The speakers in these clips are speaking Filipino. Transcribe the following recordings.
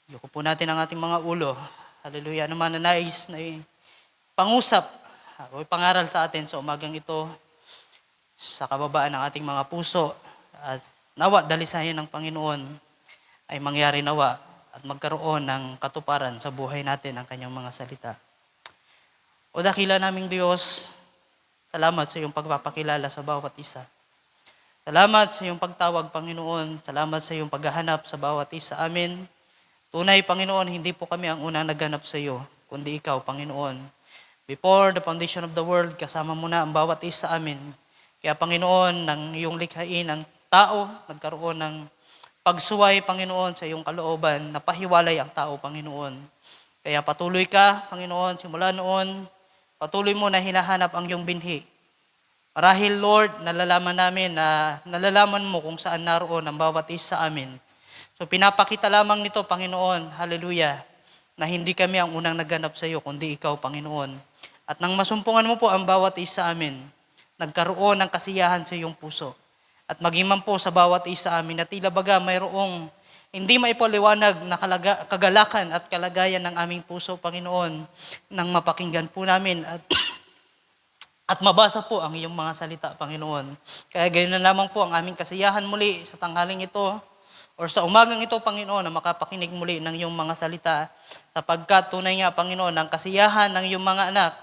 Yuko po natin ang ating mga ulo. Hallelujah. Ano man na nais na pangusap o pangaral sa atin sa umagang ito sa kababaan ng ating mga puso at nawa dalisayan ng Panginoon ay mangyari nawa at magkaroon ng katuparan sa buhay natin ang kanyang mga salita. O dakila naming Diyos, salamat sa iyong pagpapakilala sa bawat isa. Salamat sa iyong pagtawag, Panginoon. Salamat sa iyong paghahanap sa bawat isa amin. Tunay, Panginoon, hindi po kami ang unang naghanap sa iyo, kundi ikaw, Panginoon. Before the foundation of the world, kasama mo na ang bawat isa amin. Kaya, Panginoon, ng iyong likhain, ang tao, nagkaroon ng pagsuway, Panginoon, sa iyong kalooban, napahiwalay ang tao, Panginoon. Kaya patuloy ka, Panginoon, simula noon, patuloy mo na hinahanap ang iyong binhi. Marahil, Lord, nalalaman mo kung saan naroon ang bawat isa amin. So pinapakita lamang nito, Panginoon, hallelujah, na hindi kami ang unang naghanap sa iyo, kundi ikaw, Panginoon. At nang masumpungan mo po ang bawat isa amin, nagkaroon ng kasiyahan sa iyong puso. At maging man po sa bawat isa amin na tila baga mayroong hindi maipaliwanag na kagalakan at kalagayan ng aming puso, Panginoon, nang mapakinggan po namin at mabasa po ang iyong mga salita, Panginoon. Kaya gayon na lamang po ang aming kasiyahan muli sa tanghaling ito, or sa umagang ito, Panginoon, na makapakinig muli ng iyong mga salita, sapagkat tunay nga, Panginoon, ang kasiyahan ng iyong mga anak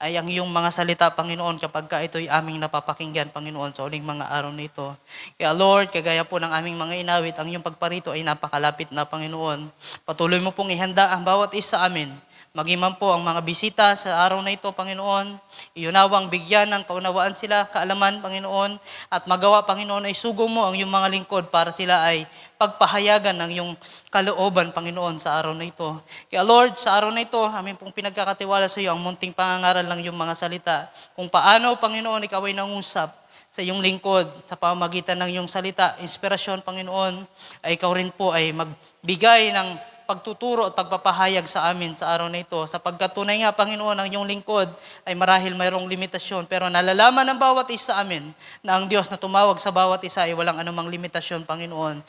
ay ang iyong mga salita, Panginoon, kapag ka ito'y aming napapakinggan, Panginoon, sa uling mga araw na ito. Kaya Lord, kagaya po ng aming mga inawit, ang iyong pagparito ay napakalapit na, Panginoon. Patuloy mo pong ihanda ang bawat isa amin, maging man po ang mga bisita sa araw na ito, Panginoon, iyunawang bigyan ng kaunawaan sila, kaalaman, Panginoon, at magawa, Panginoon, ay sugo mo ang iyong mga lingkod para sila ay pagpahayagan ng iyong kalooban, Panginoon, sa araw na ito. Kaya Lord, sa araw na ito, amin pong pinagkakatiwala sa iyo ang munting pangangaral ng iyong mga salita, kung paano, Panginoon, ikaw ay nangusap sa iyong lingkod, sa pamamagitan ng iyong salita, inspirasyon, Panginoon, ay ikaw rin po ay magbigay ng pagtuturo at pagpapahayag sa amin sa araw na ito. Sapagkat tunay nga, Panginoon, ang iyong lingkod ay marahil mayroong limitasyon, pero nalalaman ng bawat isa amin na ang Diyos na tumawag sa bawat isa ay walang anumang limitasyon, Panginoon.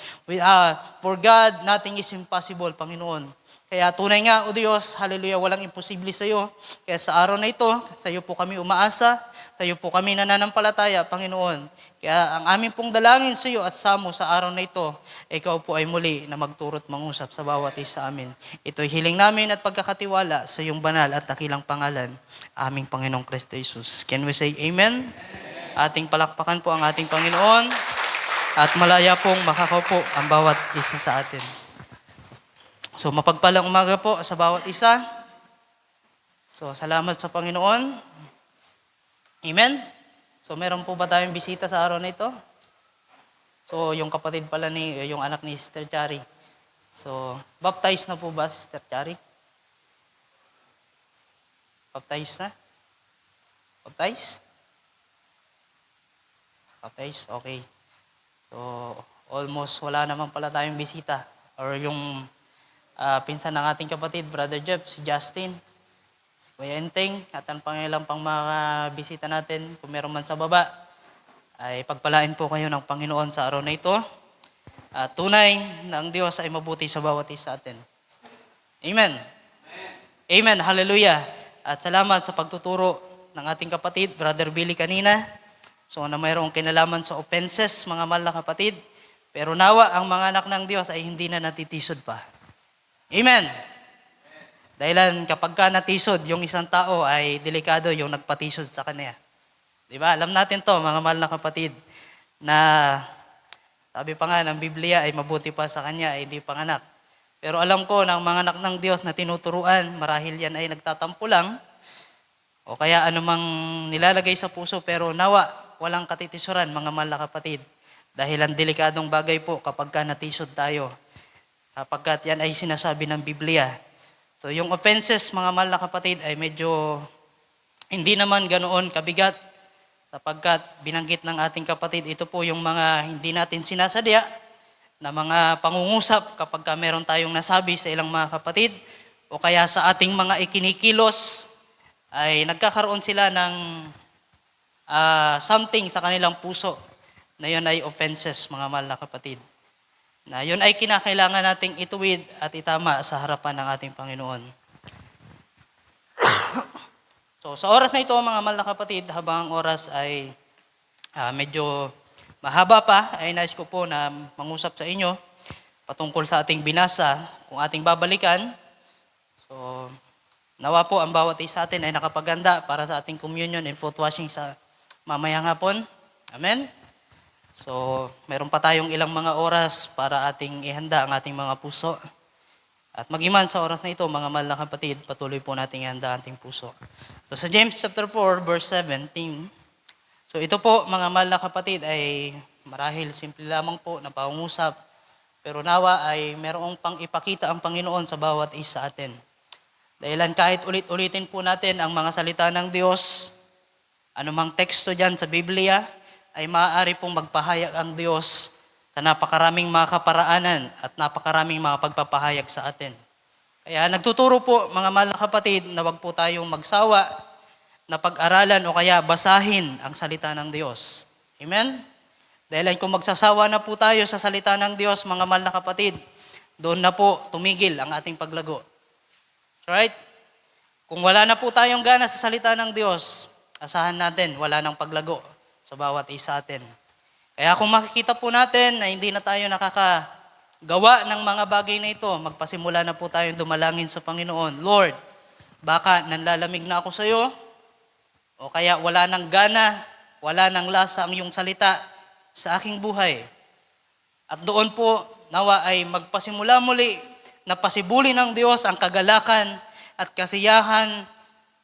For God, nothing is impossible, Panginoon. Kaya tunay nga, O Diyos, hallelujah, walang imposible sa iyo. Kaya sa araw na ito, sa iyo po kami umaasa, sa iyo po kami nananampalataya, Panginoon. Kaya ang aming pong dalangin sa iyo at samo sa araw na ito, ikaw po ay muli na magturot mangusap sa bawat isa amin. Ito'y hiling namin at pagkakatiwala sa iyong banal at dakilang pangalan, aming Panginoong Kristo Jesus. Can we say amen? Ating palakpakan po ang ating Panginoon at malaya pong makakaupo ang bawat isa sa atin. So mapagpalang umaga po sa bawat isa. So salamat sa Panginoon. Amen? So meron po ba tayong bisita sa araw na ito? So yung kapatid pala yung anak ni Sister Chari. So baptized na po ba si Sister Chari? Baptized na? Baptized? Baptized? Okay. So almost wala naman pala tayong bisita. Or yung pinsan ng ating kapatid, Brother Jeff, si Justin, si Kuya Enteng, at ang pangilang pang mga bisita natin, kung meron man sa baba, ay pagpalain po kayo ng Panginoon sa araw na ito. Tunay na ang Diyos ay mabuti sa bawat isa atin. Amen. Amen. Hallelujah. At salamat sa pagtuturo ng ating kapatid, Brother Billy kanina. So na mayroong kinalaman sa offenses, mga mahal na kapatid. Pero nawa, ang mga anak ng Diyos ay hindi na natitisod pa. Amen. Dahilan kapag ka natisod, yung isang tao ay delikado yung nagpatisod sa kanya. Diba? Alam natin to, mga mahal na kapatid, na sabi pa nga ng Biblia ay mabuti pa sa kanya ay hindi panganak. Pero alam ko na ang mga anak ng Diyos na tinuturuan, marahil yan ay nagtatampo lang, o kaya anumang nilalagay sa puso, pero nawa, walang katitisuran, mga mahal na kapatid. Dahil ang delikadong bagay po kapag ka natisod tayo. Pagkat yan ay sinasabi ng Biblia. So yung offenses, mga mahal na kapatid, ay medyo hindi naman ganoon kabigat. Sapagkat binanggit ng ating kapatid, ito po yung mga hindi natin sinasadya na mga pangungusap kapag ka meron tayong nasabi sa ilang mga kapatid o kaya sa ating mga ikinikilos ay nagkakaroon sila ng something sa kanilang puso na yun ay offenses, mga mahal na kapatid. na yun ay kinakailangan nating ituwid at itama sa harapan ng ating Panginoon. So sa oras na ito mga mahal na kapatid, habang ang oras ay medyo mahaba pa, ay nais ko po na mangusap sa inyo patungkol sa ating binasa, kung ating babalikan. So nawa po ang bawat isa atin ay nakapaganda para sa ating communion and foot washing sa mamayang hapon. Amen? So meron pa tayong ilang mga oras para ating ihanda ang ating mga puso. At magiman sa oras na ito, mga mahal na kapatid, patuloy po nating ihanda ang ating puso. So sa James chapter 4, verse 17, so ito po, mga mahal na kapatid, ay marahil simple lamang po na pangungusap, pero nawa ay merong pang ipakita ang Panginoon sa bawat isa atin. Dahilan kahit ulit-ulitin po natin ang mga salita ng Diyos, anumang teksto dyan sa Biblia, ay maaari pong magpahayag ang Diyos sa napakaraming mga kaparaanan at napakaraming mga pagpapahayag sa atin. Kaya nagtuturo po mga mahal na kapatid na wag po tayong magsawa na pag-aralan o kaya basahin ang salita ng Diyos. Amen? Dahil kung magsasawa na po tayo sa salita ng Diyos, mga mahal na kapatid, doon na po tumigil ang ating paglago. Right? Kung wala na po tayong gana sa salita ng Diyos, asahan natin, wala nang paglago sa bawat isa atin. Kaya kung makikita po natin na hindi na tayo nakakagawa ng mga bagay na ito, magpasimula na po tayong dumalangin sa Panginoon. Lord, baka nanlalamig na ako sa iyo, o kaya wala nang gana, wala nang lasa ang iyong salita sa aking buhay. At doon po, nawa ay magpasimula muli na pasibuli ng Diyos ang kagalakan at kasiyahan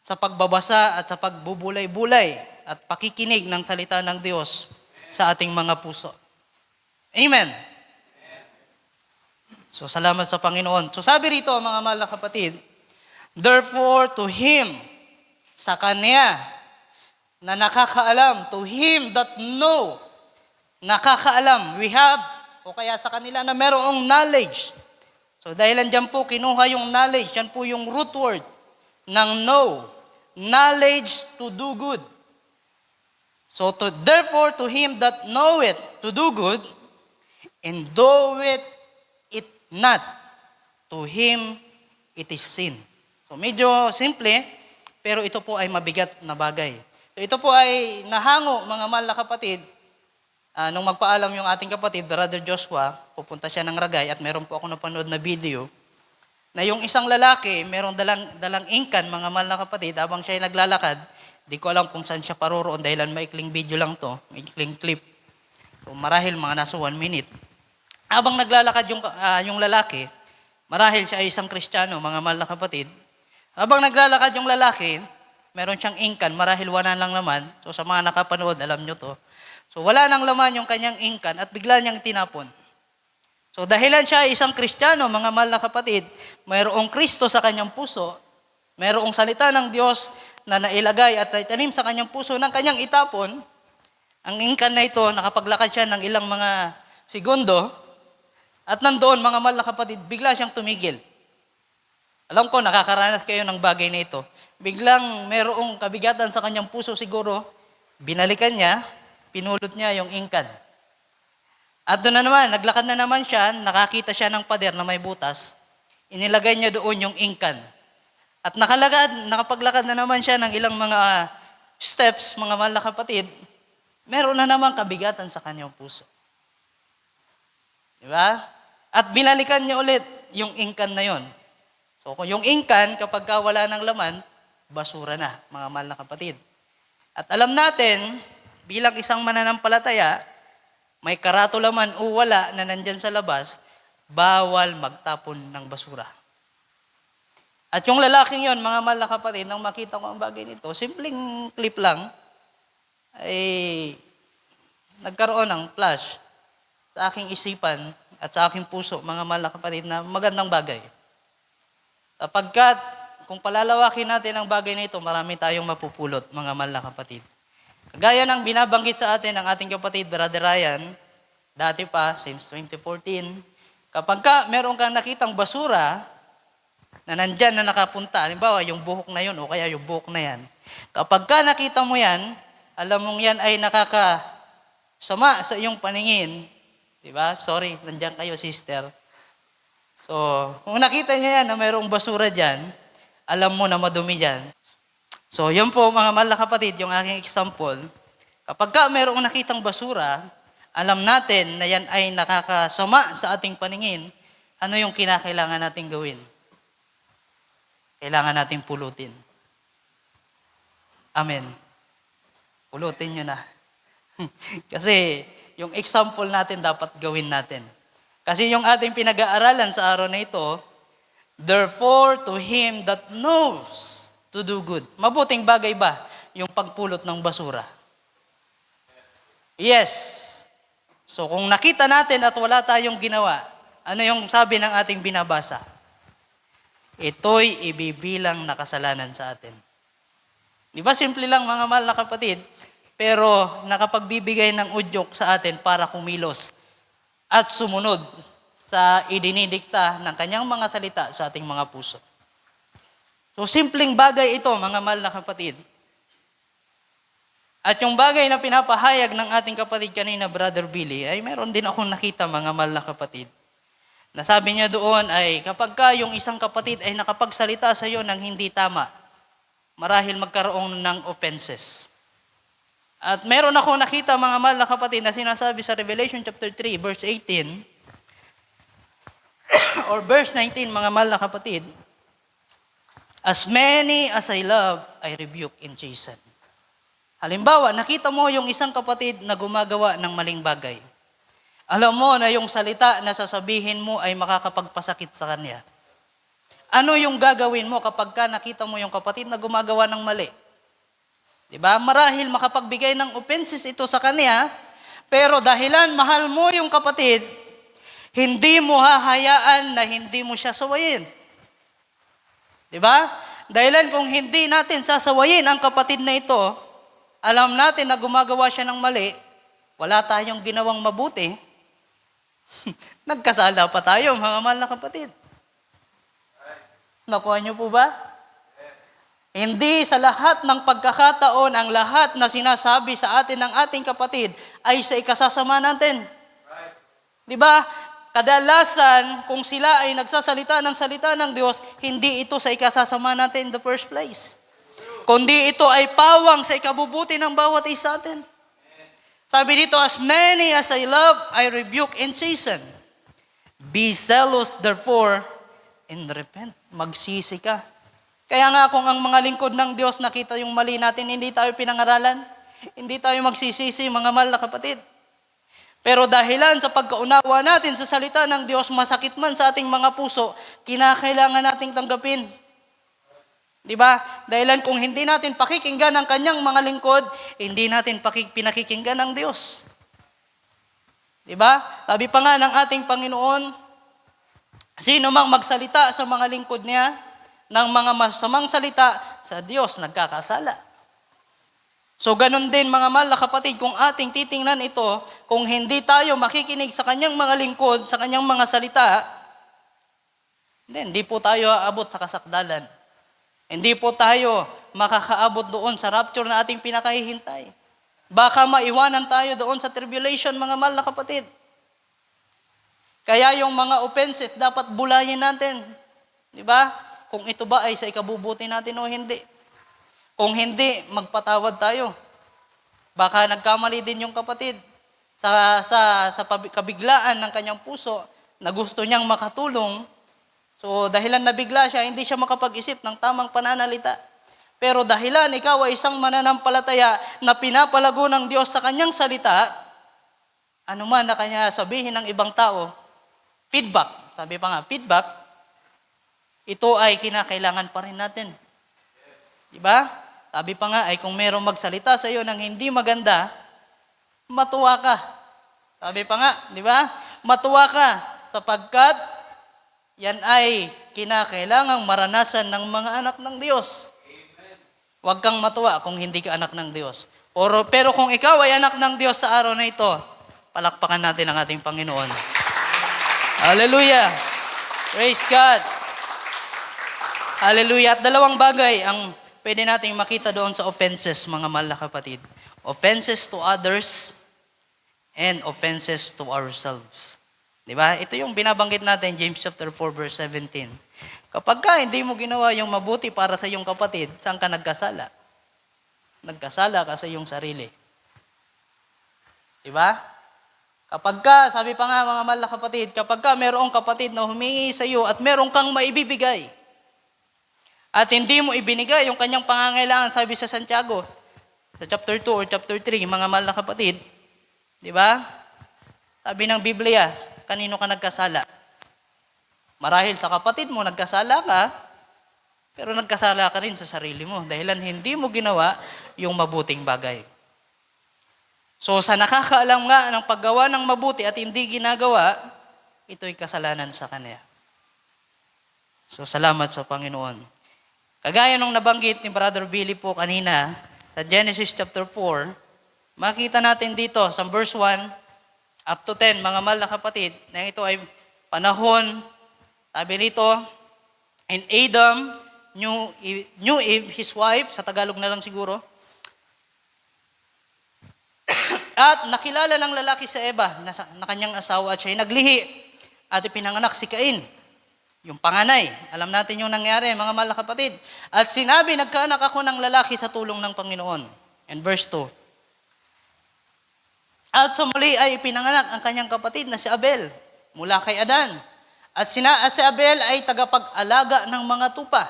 sa pagbabasa at sa pagbubulay-bulay at pakikinig ng salita ng Diyos sa ating mga puso. Amen. So salamat sa Panginoon. So sabi rito mga mahal na kapatid, therefore to Him, sa Kanya, na nakakaalam, to Him that know, nakakaalam, we have, o kaya sa kanila na merong knowledge. So dahil dyan po kinuha yung knowledge, yan po yung root word ng know, knowledge to do good. So therefore to him that knoweth to do good, and doeth it not, to him it is sin. So medyo simple, pero ito po ay mabigat na bagay. So ito po ay nahango, mga mahal na kapatid, nung magpaalam yung ating kapatid, Brother Joshua, pupunta siya ng Ragay at meron po ako napanood na video, na yung isang lalaki, merong dalang ingkan, mga mahal na kapatid, habang siya ay naglalakad, di ko alam kung saan siya paroroon dahil maikling video lang to, maikling clip. So, marahil mga nasa 1 minute. Habang naglalakad yung lalaki, marahil siya ay isang Kristiyano, mga mahal na kapatid. Habang naglalakad yung lalaki, meron siyang ingkan, marahil wala lang laman. So sa mga nakapanood, alam nyo to. So wala nang laman yung kanyang ingkan at bigla niyang tinapon. So dahilan siya ay isang Kristiyano, mga mahal na kapatid, mayroong Kristo sa kanyang puso, mayroong salita ng Diyos na nailagay at itanim sa kanyang puso ng kanyang itapon, ang ingkan na ito, nakapaglakad siya ng ilang mga segundo, at nandoon, mga mahal na kapatid, bigla siyang tumigil. Alam ko, nakakaranas kayo ng bagay na ito. Biglang mayroong kabigatan sa kanyang puso siguro, binalikan niya, pinulot niya yung ingkan. At doon na naman, naglakad na naman siya, nakakita siya ng pader na may butas, inilagay niya doon yung ingkan. At nakapaglakad na naman siya ng ilang mga steps, mga mahal na kapatid, meron na naman kabigatan sa kanyang puso. Diba? At binalikan niya ulit yung ingkan na yon. So kung yung ingkan, kapag wala ng laman, basura na, mga mahal na kapatid. At alam natin, bilang isang mananampalataya, may karatula man o wala na nandyan sa labas, bawal magtapon ng basura. At yung lalaking yon, mga mahal na kapatid, nang makita ko ang bagay nito, simpleng clip lang, ay nagkaroon ng flash sa aking isipan at sa aking puso, mga mahal na kapatid, na magandang bagay. Sapagkat, kung palalawakin natin ang bagay na ito, marami tayong mapupulot, mga mahal na kapatid. Kagaya ng binabanggit sa atin ng ating kapatid, Brother Ryan, dati pa, since 2014, kapag meron kang nakitang basura, na nandyan na nakapunta, halimbawa yung buhok na yun o kaya yung buhok na yan. Kapag nakita mo yan, alam mong yan ay nakakasama sa iyong paningin, Di ba? Sorry, nandiyan kayo, sister. So, kung nakita niya yan na mayroong basura dyan, alam mo na madumi dyan. So, yun po mga mahal na kapatid, yung aking example. Kapag ka mayroong nakitang basura, alam natin na yan ay nakakasama sa ating paningin, ano yung kinakailangan natin gawin? Kailangan natin pulutin. Amen. Pulutin nyo na. Kasi yung example natin dapat gawin natin. Kasi yung ating pinag-aaralan sa araw na ito, therefore to him that knows to do good. Mabuting bagay ba yung pagpulot ng basura? Yes. So kung nakita natin at wala tayong ginawa, ano yung sabi ng ating binabasa? Ito'y ibibilang na kasalanan sa atin. Di ba simple lang mga mahal na kapatid, pero nakapagbibigay ng udyok sa atin para kumilos at sumunod sa idinidikta ng kanyang mga salita sa ating mga puso. So simpleng bagay ito mga mahal na kapatid. At yung bagay na pinapahayag ng ating kapatid kanina, Brother Billy, ay meron din akong nakita mga mahal na kapatid. Nasabi niya doon ay kapag ka yung isang kapatid ay nakapagsalita sa iyo ng hindi tama, marahil magkaroon ng offenses. At meron ako nakita mga mahal na kapatid na sinasabi sa Revelation chapter 3 verse 18 or verse 19 mga mahal na kapatid, as many as I love, I rebuke and chasten. Halimbawa, nakita mo yung isang kapatid na gumagawa ng maling bagay. Alam mo na yung salita na sasabihin mo ay makakapagpasakit sa kanya. Ano yung gagawin mo kapag ka nakita mo yung kapatid na gumagawa ng mali? Diba? Marahil makapagbigay ng offenses ito sa kanya, pero dahilan mahal mo yung kapatid, hindi mo hahayaan na hindi mo siya sawayin. Diba? Dahilan kung hindi natin sasawayin ang kapatid na ito, alam natin na gumagawa siya ng mali, wala tayong ginawang mabuti, nagkasala pa tayo, mga mahal na kapatid. Nakuha niyo po ba? Hindi sa lahat ng pagkakataon, ang lahat na sinasabi sa atin ng ating kapatid ay sa ikasasama natin. Di ba? Kadalasan, kung sila ay nagsasalita ng salita ng Diyos, hindi ito sa ikasasama natin in the first place. Kundi ito ay pawang sa ikabubuti ng bawat isa atin. Sabi dito, as many as I love, I rebuke and chasten. Be zealous therefore and repent. Magsisi ka. Kaya nga kung ang mga lingkod ng Diyos nakita yung mali natin, hindi tayo pinangaralan, hindi tayo magsisisi, mga mahal na kapatid. Pero dahilan sa pagkaunawa natin sa salita ng Diyos, masakit man sa ating mga puso, kinakailangan nating tanggapin. Di ba? Dahilan kung hindi natin pakikinggan ang kanyang mga lingkod, hindi natin pinakikinggan ang Diyos. Di ba? Sabi pa nga ng ating Panginoon, sino mang magsalita sa mga lingkod niya, ng mga masamang salita, sa Diyos nagkakasala. So ganun din mga mahal na kapatid, kung ating titingnan ito, kung hindi tayo makikinig sa kanyang mga lingkod, sa kanyang mga salita, hindi po tayo aabot sa kasakdalan. Hindi po tayo makakaabot doon sa rapture na ating pinakahihintay. Baka maiwanan tayo doon sa tribulation, mga mahal na kapatid. Kaya yung mga offenses, dapat bulayin natin. Di ba? Kung ito ba ay sa ikabubuti natin o hindi. Kung hindi, magpatawad tayo. Baka nagkamali din yung kapatid sa kabiglaan ng kanyang puso na gusto niyang makatulong. So dahilan nabigla siya, hindi siya makapag-isip ng tamang pananalita. Pero dahilan ikaw ay isang mananampalataya na pinapalago ng Diyos sa kanyang salita, ano man na kanya sabihin ng ibang tao, feedback, sabi pa nga, feedback, ito ay kinakailangan pa rin natin. Diba? Sabi pa nga ay kung merong magsalita sa iyo ng hindi maganda, matuwa ka. Sabi pa nga, di ba? Matuwa ka sapagkat yan ay kinakailangang maranasan ng mga anak ng Diyos. Huwag kang matuwa kung hindi ka anak ng Diyos. Pero kung ikaw ay anak ng Diyos sa araw na ito, palakpakan natin ang ating Panginoon. Hallelujah! Praise God! Hallelujah! At dalawang bagay ang pwede nating makita doon sa offenses, mga mahal na kapatid. Offenses to others and offenses to ourselves. Di ba? Ito yung binabanggit natin, James chapter 4, verse 17. Kapag ka hindi mo ginawa yung mabuti para sa iyong kapatid, saan ka nagkasala? Nagkasala ka sa iyong sarili. Di ba? Kapag ka, sabi pa nga mga mahal na kapatid, kapag ka mayroong kapatid na humingi sa iyo at meron kang maibibigay, at hindi mo ibinigay yung kanyang pangangailangan, sabi sa Santiago, sa chapter 2 or chapter 3, mga mahal na kapatid, di ba? Sabi ng Biblia, kanino ka nagkasala? Marahil sa kapatid mo, nagkasala ka, pero nagkasala ka rin sa sarili mo dahilan hindi mo ginawa yung mabuting bagay. So sa nakakaalam nga ng paggawa ng mabuti at hindi ginagawa, ito'y kasalanan sa kanya. So salamat sa Panginoon. Kagaya nung nabanggit ni Brother Billy po kanina, sa Genesis chapter 4, makita natin dito sa verse 1 up to 10, mga mahal na kapatid, na ito ay panahon, sabi rito, and Adam knew Eve, his wife, sa Tagalog na lang siguro, at nakilala ng lalaki sa Eva, na kanyang asawa, at siya'y naglihi, at ipinanganak si Cain, yung panganay. Alam natin yung nangyari, mga mahal na kapatid. At sinabi, nagkaanak ako ng lalaki sa tulong ng Panginoon. And verse 2. At sa muli ay ipinanganak ang kanyang kapatid na si Abel, mula kay Adan. At si Abel ay tagapag-alaga ng mga tupa.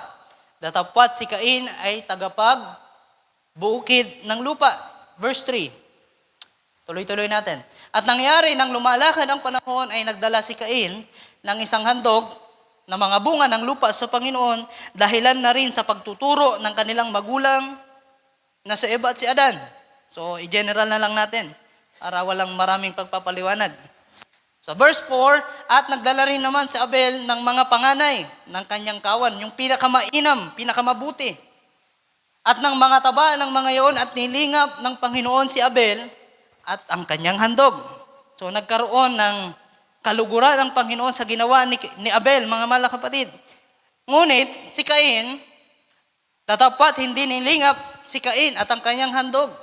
Datapwat si Cain ay tagapag-bukid ng lupa. Verse 3. Tuloy-tuloy natin. At nangyari nang lumalakad ang panahon ay nagdala si Cain ng isang handog na mga bunga ng lupa sa Panginoon, dahilan na rin sa pagtuturo ng kanilang magulang na si Eva at si Adan. So, i-general na lang natin para walang maraming pagpapaliwanag. Sa verse 4, at nagdala rin naman si Abel ng mga panganay ng kanyang kawan, yung pinakamainam, pinakamabuti. At ng mga taba ng mga iyon at nilingap ng Panginoon si Abel at ang kanyang handog. So, nagkaroon ng kaluguran ng Panginoon sa ginawa ni Abel, mga mahal na kapatid. Ngunit, si Cain, tatapat hindi nilingap si Cain at ang kanyang handog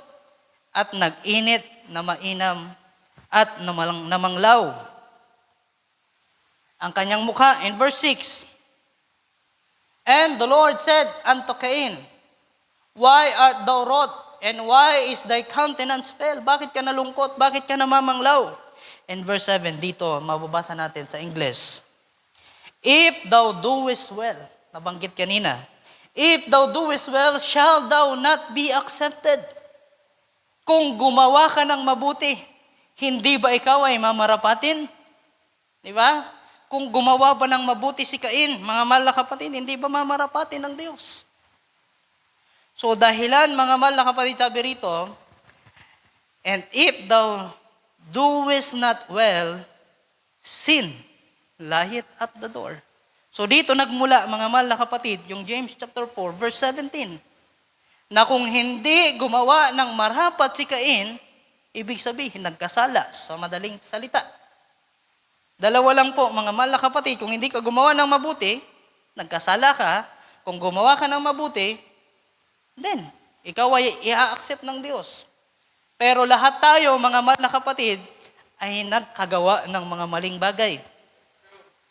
at nag-init na mainam at namanglaw ang kanyang mukha. In verse 6, and the Lord said unto Cain, why art thou wroth, and why is thy countenance pale? Bakit ka nalungkot? Bakit ka namamanglaw? In verse 7, dito, mababasa natin sa English. If thou doest well, nabanggit kanina, if thou doest well, shall thou not be accepted? Kung gumawa ka ng mabuti, hindi ba ikaw ay mamarapatin? Di ba? Kung gumawa ba ng mabuti si Cain, mga mahal na kapatid, hindi ba mamarapatin ng Diyos? So dahilan, mga mahal na kapatid, sabi rito, and if thou doest not well, sin lieth at the door. So dito nagmula, mga mahal na kapatid, yung James chapter 4, verse 17, na kung hindi gumawa ng marapat si Cain, ibig sabihin, nagkasala sa madaling salita. Dalawa lang po, mga mahal na kapatid, kung hindi ka gumawa ng mabuti, nagkasala ka. Kung gumawa ka ng mabuti, then, ikaw ay i-accept ng Diyos. Pero lahat tayo, mga mahal na kapatid, ay nagkagawa ng mga maling bagay.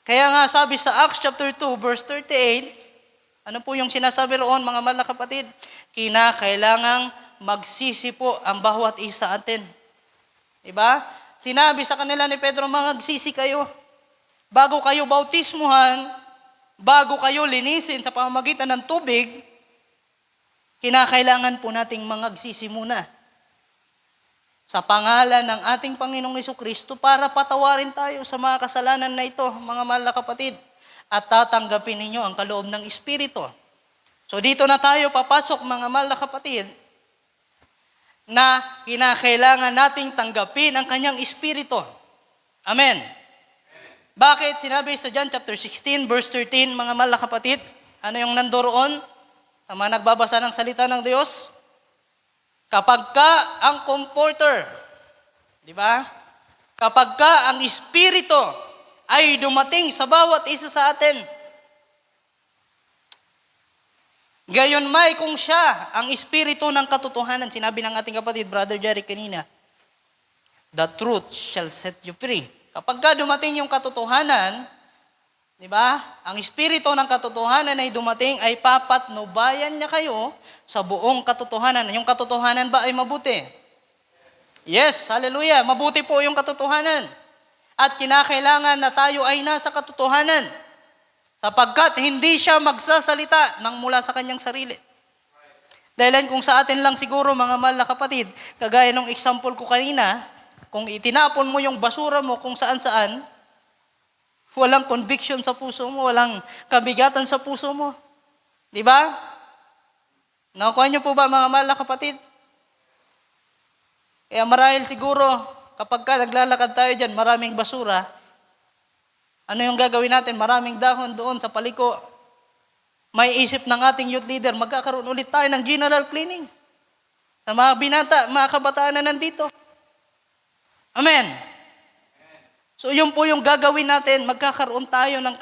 Kaya nga sabi sa Acts chapter 2, verse 38, ano po yung sinasabi roon, mga mahal na kapatid? Kinakailangang magsisi po ang bawat isa atin. Diba? Sinabi sa kanila ni Pedro, magsisi kayo. Bago kayo bautismuhan, bago kayo linisin sa pamamagitan ng tubig, kinakailangan po nating magsisi muna sa pangalan ng ating Panginoong Jesucristo para patawarin tayo sa mga kasalanan na ito, mga mahal na kapatid, at tatanggapin ninyo ang kaloob ng Espiritu. So dito na tayo papasok, mga mahal na kapatid, na kinakailangan nating tanggapin ang kanyang Espiritu. Amen. Bakit? Sinabi sa John chapter 16, verse 13, mga mahal na kapatid, ano yung nandoroon sa mga nagbabasa ng salita ng Diyos? Kapag ka ang comforter, di ba? Kapag ka ang Espiritu ay dumating sa bawat isa sa atin, gayon may kung siya ang Espiritu ng katotohanan, sinabi ng ating kapatid, Brother Jerry kanina, The truth shall set you free. Kapag ka dumating yung katotohanan, di ba? Ang espiritu ng katotohanan ay dumating ay papatnubayan niya kayo sa buong katotohanan. Yung katotohanan ba ay mabuti? Yes, hallelujah. Mabuti po yung katotohanan. At kinakailangan na tayo ay nasa katotohanan. Sapagkat hindi siya magsasalita ng mula sa kanyang sarili. Dahil kung sa atin lang siguro mga mahal na kapatid, kagaya ng example ko kanina, kung itinapon mo yung basura mo kung saan-saan, walang conviction sa puso mo, walang kabigatan sa puso mo. Di ba? Nakuha niyo po ba mga mahal na kapatid? Kaya marahil siguro, kapag ka naglalakad tayo dyan, maraming basura, ano yung gagawin natin? Maraming dahon doon sa paliko. May isip ng ating youth leader, magkakaroon ulit tayo ng general cleaning. Sa mga binata, mga kabataan na nandito. Amen. So yun po yung gagawin natin, magkakaroon tayo ng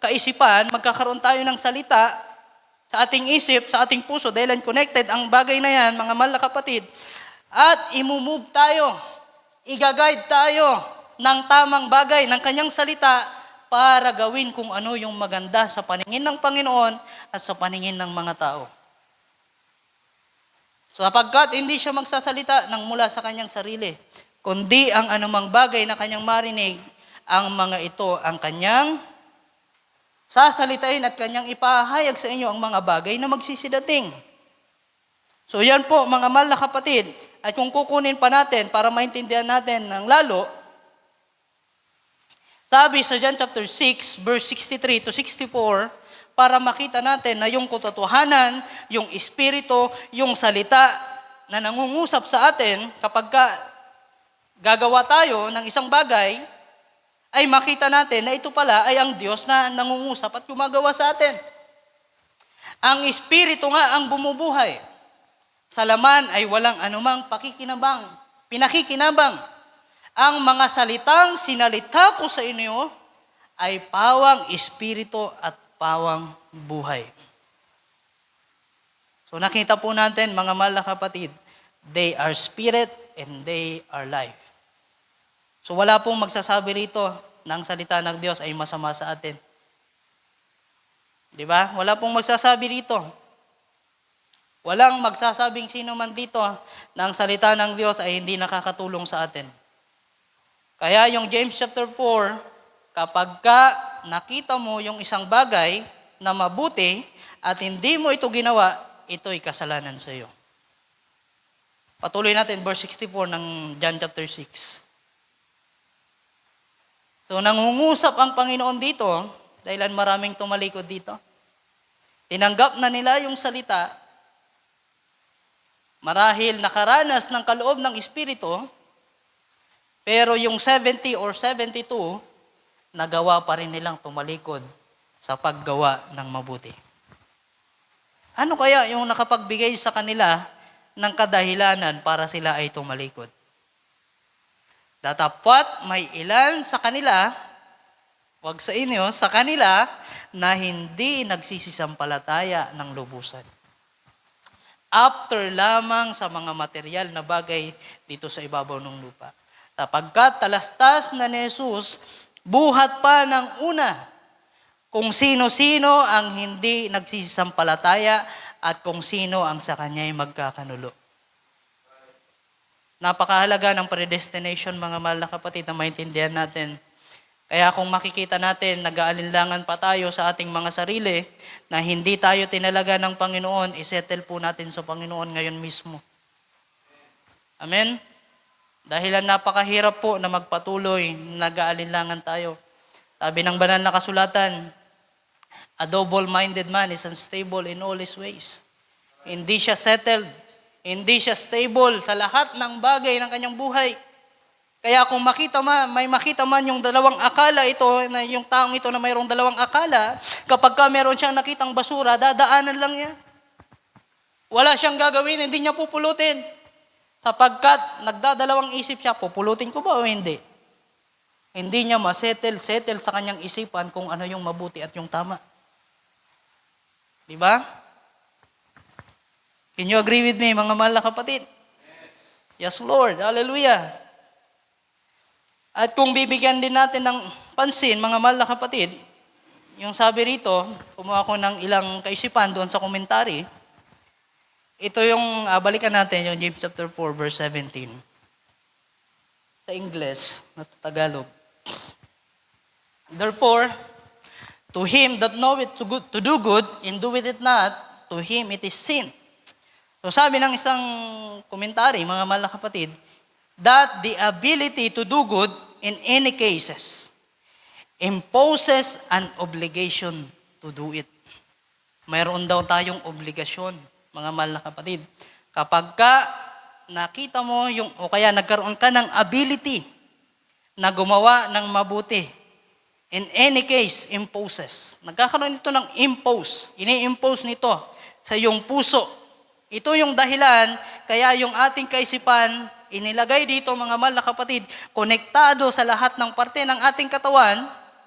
kaisipan, magkakaroon tayo ng salita sa ating isip, sa ating puso, dahil connected ang bagay na yan, mga mahal na kapatid, at imumove tayo, igaguide tayo ng tamang bagay, ng kanyang salita, para gawin kung ano yung maganda sa paningin ng Panginoon at sa paningin ng mga tao. Sapagkat hindi siya magsasalita ng mula sa kanyang sarili, kundi ang anumang bagay na kanyang marinig, ang mga ito ang kanyang sasalitain at kanyang ipahayag sa inyo ang mga bagay na magsisidating. So yan po mga mahal na kapatid, at kung kukunin pa natin para maintindihan natin ng lalo, sabi sa John chapter 6, verse 63 to 64, para makita natin na yung katotohanan, yung espiritu, yung salita na nangungusap sa atin kapag gagawa tayo ng isang bagay, ay makita natin na ito pala ay ang Diyos na nangungusap at gumagawa sa atin. Ang espiritu nga ang bumubuhay. Sa laman ay walang anumang pinakikinabang. Ang mga salitang sinalita ko sa inyo ay pawang espiritu at pawang buhay. So nakita po natin mga mahal na kapatid, they are spirit and they are life. So wala pong magsasabi rito na ang salita ng Diyos ay masama sa atin. Di ba? Wala pong magsasabi rito. Walang magsasabing sino man dito na ang salita ng Diyos ay hindi nakakatulong sa atin. Kaya yung James chapter 4, kapag nakita mo yung isang bagay na mabuti at hindi mo ito ginawa, ito'y kasalanan sa iyo. Patuloy natin verse 64 ng John chapter 6. So nangungusap ang Panginoon dito, dahil maraming tumalikod dito. Tinanggap na nila yung salita, marahil nakaranas ng kaloob ng Espiritu, pero yung 70 or 72, nagawa pa rin nilang tumalikod sa paggawa ng mabuti. Ano kaya yung nakapagbigay sa kanila ng kadahilanan para sila ay tumalikod? Datapwat may ilan sa kanila, wag sa inyo, sa kanila, na hindi nagsisisampalataya ng lubusan. After lamang sa mga material na bagay dito sa ibabaw ng lupa. Sapagkat talastas na ni Jesus, buhat pa ng una, kung sino-sino ang hindi nagsisisampalataya at kung sino ang sa kanya'y magkakanulo. Napakahalaga ng predestination, mga mahal na kapatid, na maintindihan natin. Kaya kung makikita natin, nag-aalinlangan pa tayo sa ating mga sarili na hindi tayo tinalaga ng Panginoon, isettle po natin sa Panginoon ngayon mismo. Amen? Dahil napakahirap po na magpatuloy, nag-aalinlangan tayo. Sabi ng banal na kasulatan, a double-minded man is unstable in all his ways. Hindi siya settled, hindi siya stable sa lahat ng bagay ng kanyang buhay. Kaya kung may makita man yung dalawang akala ito, na yung taong ito na mayroong dalawang akala, kapag meron siyang nakitang basura, dadaanan lang niya. Wala siyang gagawin, hindi niya pupulutin. Sapagkat nagdadalawang isip siya, pupulutin ko ba o hindi? Hindi niya settle sa kanyang isipan kung ano yung mabuti at yung tama. Diba? Can you agree with me, mga mahal na kapatid? Yes, Lord. Hallelujah. At kung bibigyan din natin ng pansin, mga mahal na kapatid, yung sabi rito, kumuha ko ng ilang kaisipan doon sa komentary, ito yung, balikan natin yung James chapter 4, verse 17. Sa English, at Tagalog. Therefore, to him that knoweth to do good, and doeth it not, to him it is sin. So sabi ng isang komentary, mga mahal na kapatid, that the ability to do good in any cases imposes an obligation to do it. Mayroon daw tayong obligasyon, mga mahal na kapatid. Kapag ka nakita mo o kaya nagkaroon ka ng ability na gumawa ng mabuti, in any case, imposes. Nagkakaroon ito ng impose. Ini-impose nito sa iyong puso. Ito yung dahilan, kaya yung ating kaisipan, inilagay dito mga mahal na kapatid, konektado sa lahat ng parte ng ating katawan,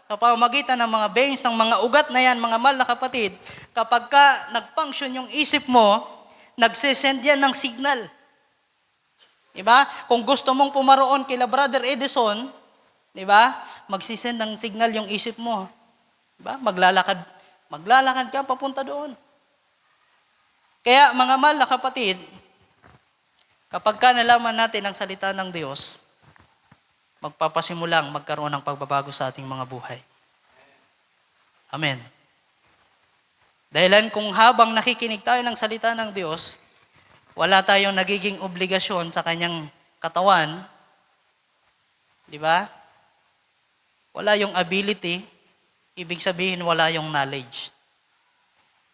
sa pamamagitan ng mga veins, ng mga ugat na yan, mga mahal na kapatid, kapag ka nag-function yung isip mo, nagsisend yan ng signal. Diba? Kung gusto mong pumaroon kila Brother Edison, diba? Magsisend ng signal yung isip mo. Diba? Maglalakad ka papunta doon. Kaya mga mahal na kapatid, kapag ka nalaman natin ang salita ng Diyos, magpapasimulang magkaroon ng pagbabago sa ating mga buhay. Amen. Dahilan kung habang nakikinig tayo ng salita ng Diyos, wala tayong nagiging obligasyon sa kanyang katawan, di ba? Wala yung ability, ibig sabihin wala yung knowledge.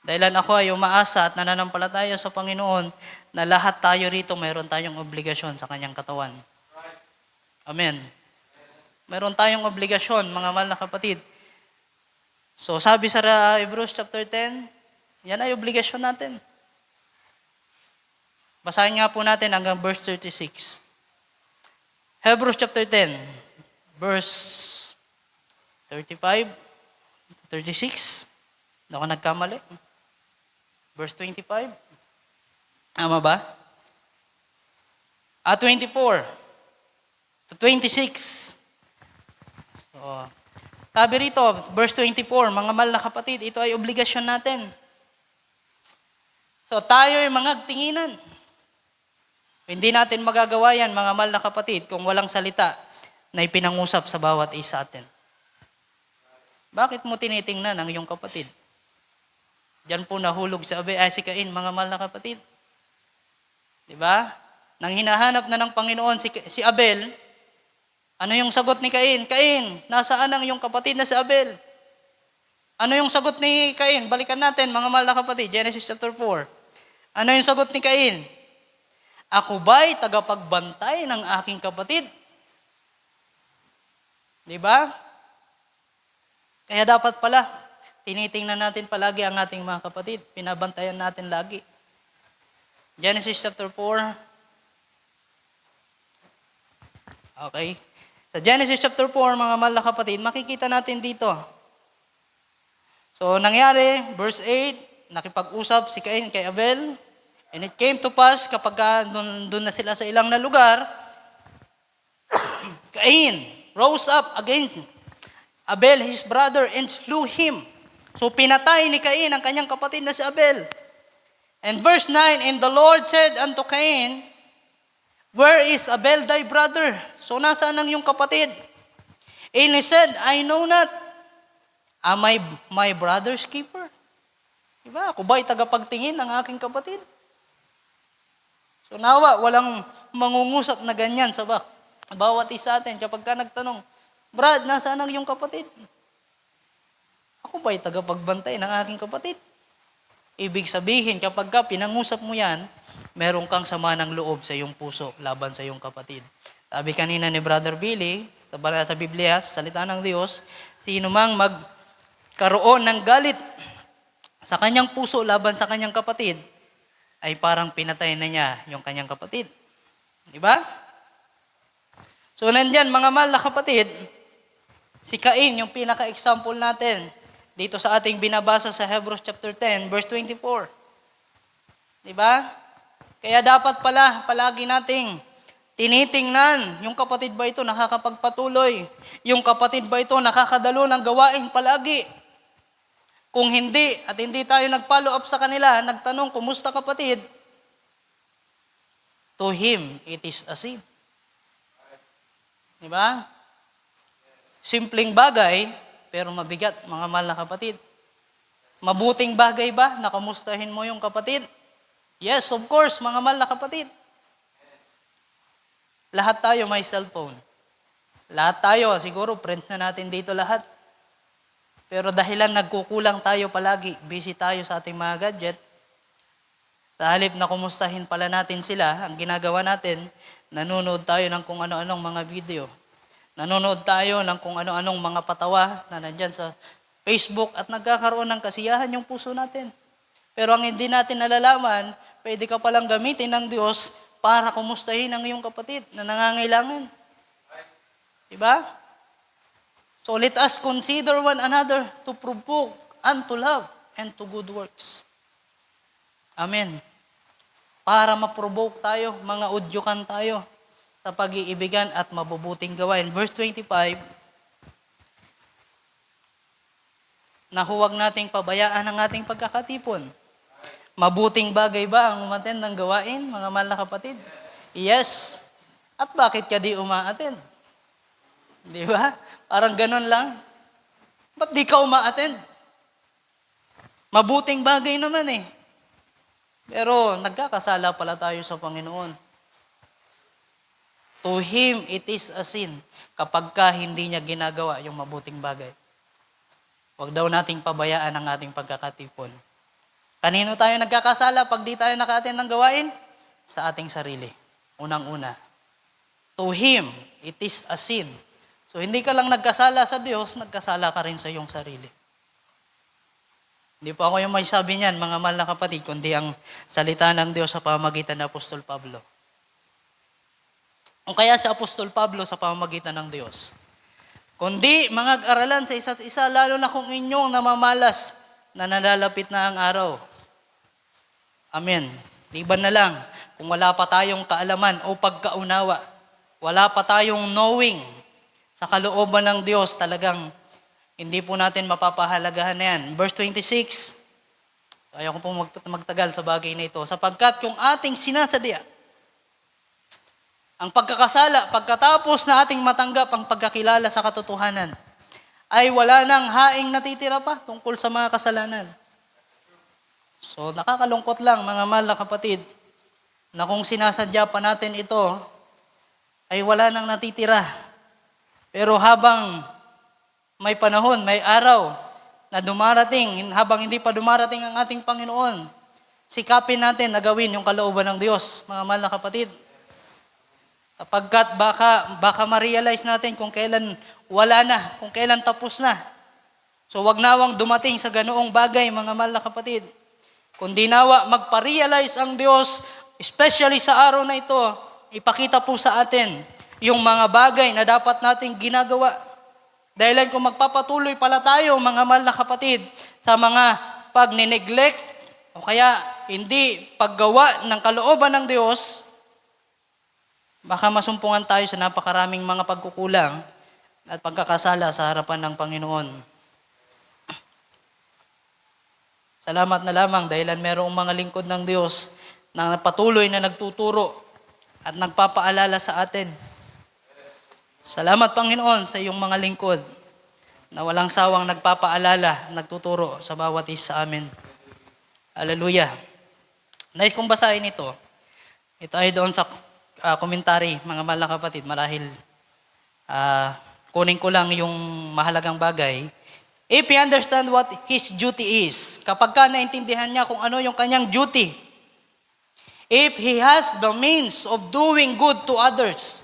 Dahilan ako ay umaasa at nananampalataya sa Panginoon na lahat tayo rito mayroon tayong obligasyon sa kanyang katawan. Amen. Mayroon tayong obligasyon, mga mahal na kapatid. So sabi sa Hebrews chapter 10, yan ay obligasyon natin. Basahin nga po natin hanggang verse 36. Hebrews chapter 10, verse 35, 36. Hindi ako nagkamali. Verse 25. Tama ba? 24 to 26. So, sabi rito, verse 24, mga mahal na kapatid, ito ay obligasyon natin. So tayo ay mga tinginan. Hindi natin magagawa yan, mga mahal na kapatid, kung walang salita na ipinangusap sa bawat isa atin. Bakit mo tinitingnan ang iyong kapatid? Diyan po nahulog si Cain, mga mahal na kapatid. Diba? Nang hinahanap na ng Panginoon si Abel, ano yung sagot ni Cain? Cain, nasaan ang iyong kapatid na si Abel? Ano yung sagot ni Cain? Balikan natin, mga mahal na kapatid, Genesis chapter 4. Ano yung sagot ni Cain? Ako ba'y tagapagbantay ng aking kapatid? Diba? Kaya dapat pala, tinitingnan natin palagi ang ating mga kapatid. Pinabantayan natin lagi. Genesis chapter 4. Okay. Sa Genesis chapter 4, mga mahal na kapatid, makikita natin dito. So, nangyari, verse 8, nakipag-usap si Cain kay Abel. And it came to pass, kapag doon na sila sa ilang na lugar, Cain rose up against Abel, his brother, and slew him. So, pinatay ni Cain ang kanyang kapatid na si Abel. And verse 9, and the Lord said unto Cain, where is Abel thy brother? So, nasaan ang iyong kapatid? And he said, I know not. Am I my brother's keeper? Diba? Ako ba'y tagapagtingin ng aking kapatid? So, nawa, walang mangungusap na ganyan sa bawat isa atin kapag ka nagtanong, Brad, nasaan ang iyong kapatid? Ako ba'y tagapagbantay ng aking kapatid? Ibig sabihin, kapag ka pinangusap mo yan, meron kang sama ng loob sa iyong puso laban sa iyong kapatid. Sabi kanina ni Brother Billy, sa Biblia, sa salita ng Diyos, sino mang magkaroon ng galit sa kanyang puso laban sa kanyang kapatid, ay parang pinatay na niya yung kanyang kapatid. Di ba? So nandyan, mga mahal na kapatid, si Cain, yung pinaka-example natin, dito sa ating binabasa sa Hebrews chapter 10, verse 24. Di ba? Kaya dapat pala, palagi nating Tinitingnan, yung kapatid ba ito nakakapagpatuloy? Yung kapatid ba ito nakakadalo ng gawain palagi? Kung hindi, at hindi tayo nag-follow up sa kanila, nagtanong, kumusta kapatid? To him, it is a sin. Diba? Simpleng bagay, pero mabigat, mga mahal na kapatid. Mabuting bagay ba na kumustahin mo yung kapatid? Yes, of course, mga mahal na kapatid. Lahat tayo may cellphone. Lahat tayo, siguro friends na natin dito lahat. Pero dahilan nagkukulang tayo palagi, busy tayo sa ating mga gadget, sa halip na kumustahin pala natin sila, ang ginagawa natin, nanonood tayo ng kung ano-anong mga video. Nanonood tayo ng kung ano-anong mga patawa na nandyan sa Facebook at nagkakaroon ng kasiyahan yung puso natin. Pero ang hindi natin nalalaman, pwede ka palang gamitin ng Diyos para kumustahin ang iyong kapatid na nangangailangan. Diba? So let us consider one another to provoke unto love and to good works. Amen. Para ma-provoke tayo, mga udyukan tayo sa pag-iibigan at mabubuting gawain. Verse 25, na huwag nating pabayaan ang ating pagkakatipon. Mabuting bagay ba ang umattend ng gawain, mga mahal na kapatid? Yes. At bakit ka di umaattend? Di ba? Parang ganun lang. Ba't di ka umaattend? Mabuting bagay naman eh. Pero nagkakasala pala tayo sa Panginoon. To him it is a sin kapag ka hindi niya ginagawa yung mabuting bagay. Huwag daw nating pabayaan ang ating pagkakatipon. Kanino tayo nagkakasala pag di tayo naka-attend ng gawain? Sa ating sarili. Unang-una. To him it is a sin. So, hindi ka lang nagkasala sa Diyos, nagkasala ka rin sa iyong sarili. Hindi po ako yung may sabi niyan, mga mahal na kapatid, kundi ang salita ng Diyos sa pamamagitan ng Apostol Pablo. Kung kaya si Apostol Pablo sa pamamagitan ng Diyos, kundi mag-aralan sa isa't isa, lalo na kung inyong namamalas na nalalapit na ang araw. Amen. Liban na lang, kung wala pa tayong kaalaman o pagkaunawa, wala pa tayong knowing, sa kalooban ng Diyos, talagang hindi po natin mapapahalagahan na yan. Verse 26, ayaw ko po magtagal sa bagay na ito. Sapagkat kung ating sinasadya, ang pagkakasala, pagkatapos na ating matanggap ang pagkakilala sa katotohanan, ay wala nang haing natitira pa tungkol sa mga kasalanan. So nakakalungkot lang mga mahal na kapatid, na kung sinasadya pa natin ito, ay wala nang natitira. Pero habang may panahon, may araw na dumarating, habang hindi pa dumarating ang ating Panginoon, sikapin natin na gawin yung kalooban ng Diyos, mga mahal na kapatid. Kapagkat baka ma-realize natin kung kailan wala na, kung kailan tapos na. So wag nawang dumating sa ganoong bagay, mga mahal na kapatid. Kundi nawa magpa-realize ang Diyos, especially sa araw na ito, ipakita po sa atin yung mga bagay na dapat nating ginagawa. Dahil kung magpapatuloy pala tayo, mga mahal na kapatid, sa mga pag-neglect o kaya hindi paggawa ng kalooban ng Diyos, baka masumpungan tayo sa napakaraming mga pagkukulang at pagkakasala sa harapan ng Panginoon. Salamat na lamang dahil merong mga lingkod ng Diyos na patuloy na nagtuturo at nagpapaalala sa atin. Salamat, Panginoon, sa iyong mga lingkod na walang sawang nagpapaalala, nagtuturo sa bawat isa sa amin. Hallelujah. Nais kong basahin ito. Ito ay doon sa komentary, mga mahal na kapatid. Marahil kunin ko lang yung mahalagang bagay. If he understand what his duty is, kapag ka naintindihan niya kung ano yung kanyang duty, if he has the means of doing good to others,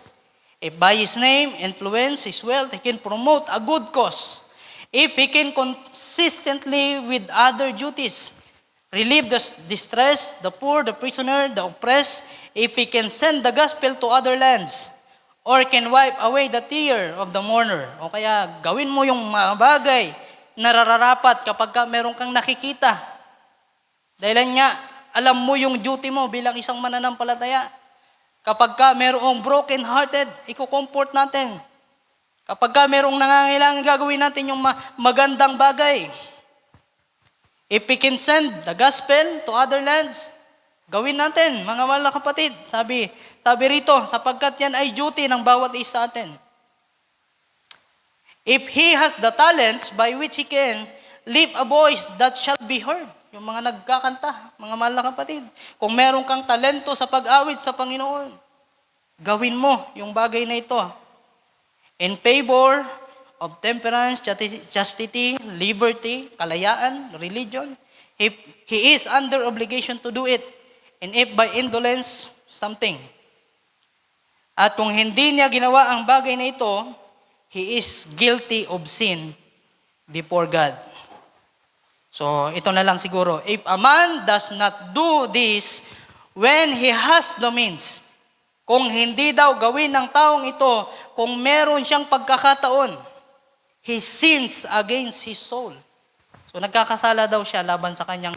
if by his name, influence, his wealth, he can promote a good cause. If he can consistently with other duties, relieve the distress, the poor, the prisoner, the oppressed, if he can send the gospel to other lands, or can wipe away the tear of the mourner. O kaya gawin mo yung mga bagay na nararapat kapag ka meron kang nakikita. Dahil nga, alam mo yung duty mo bilang isang mananampalataya. Kapag ka merong broken-hearted, iko-comfort natin. Kapag ka merong nangangailangan, gagawin natin yung magandang bagay. If we can send the gospel to other lands, gawin natin, mga mahal na kapatid. Sabi rito, sapagkat yan ay duty ng bawat isa atin. If he has the talents by which he can leave a voice that shall be heard. Yung mga nagkakanta, mga mahal na kapatid. Kung meron kang talento sa pag-awit sa Panginoon, gawin mo yung bagay na ito. In favor of temperance, chastity, liberty, kalayaan, religion, if he is under obligation to do it, and if by indolence, something. At kung hindi niya ginawa ang bagay na ito, he is guilty of sin before God. So, ito na lang siguro. If a man does not do this when he has the means, kung hindi daw gawin ng taong ito, kung meron siyang pagkakataon, he sins against his soul. So, nagkakasala daw siya laban sa kanyang